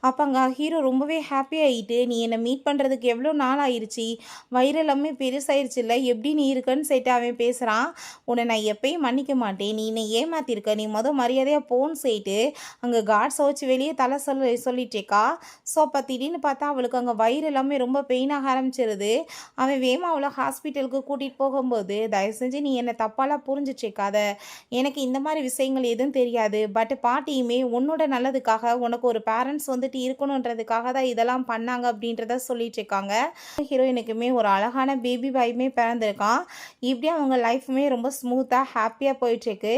அப்போ அங்கே ஹீரோ ரொம்பவே ஹாப்பி ஆகிட்டு, நீ என்னை மீட் பண்ணுறதுக்கு எவ்வளோ நாள் ஆயிடுச்சு, வயிறு எல்லாமே பெருசாயிருச்சு இல்லை, எப்படி நீ இருக்கன்னு சொல்லிட்டு அவன் பேசுகிறான். உன்னை நான் எப்பயும் மன்னிக்க மாட்டேன், நீ என்னை ஏமாத்திருக்க, நீ மரியாதையாக போன்னு சொல்லிட்டு அங்கே கார்ட்ஸை வச்சு வெளியே தலை சொல்லிட்டேக்கா. ஸோ அப்போ திடீர்னு பார்த்தா அவளுக்கு அங்கே வயிறு எல்லாமே ரொம்ப பெயினாக ஆரம்பிச்சிருது. அவன் வேமா அவளை ஹாஸ்பிட்டலுக்கு கூட்டிகிட்டு போகும்போது, தயவு செஞ்சு நீ என்னை தப்பாலாம் புரிஞ்சிச்சேக்காத, எனக்கு இந்த மாதிரி விஷயங்கள் எதுவும் தெரியாது, பட் பாட்டியுமே உன்னோட நல்லதுக்காக உனக்கு ஒரு பேரண்ட்ஸ் வந்துட்டு இருக்கணுன்றதுக்காக தான் இதெல்லாம் பண்ணாங்க அப்படின்றத சொல்லிட்டு இருக்காங்க. ஹீரோயினுக்குமே ஒரு அழகான பேபி பாயுமே பிறந்திருக்கான். இப்படி அவங்க லைஃப்புமே ரொம்ப ஸ்மூத்தாக ஹாப்பியாக போயிட்டுருக்கு.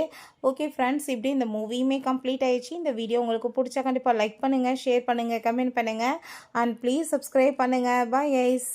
ஓகே ஃப்ரெண்ட்ஸ், இப்படி இந்த மூவியுமே கம்ப்ளீட் ஆயிடுச்சு. இந்த வீடியோ உங்களுக்கு பிடிச்சா கண்டிப்பாக லைக் பண்ணுங்கள், ஷேர் பண்ணுங்கள், கமெண்ட் பண்ணுங்கள் அண்ட் ப்ளீஸ் சப்ஸ்கிரைப் பண்ணுங்கள். Bye guys.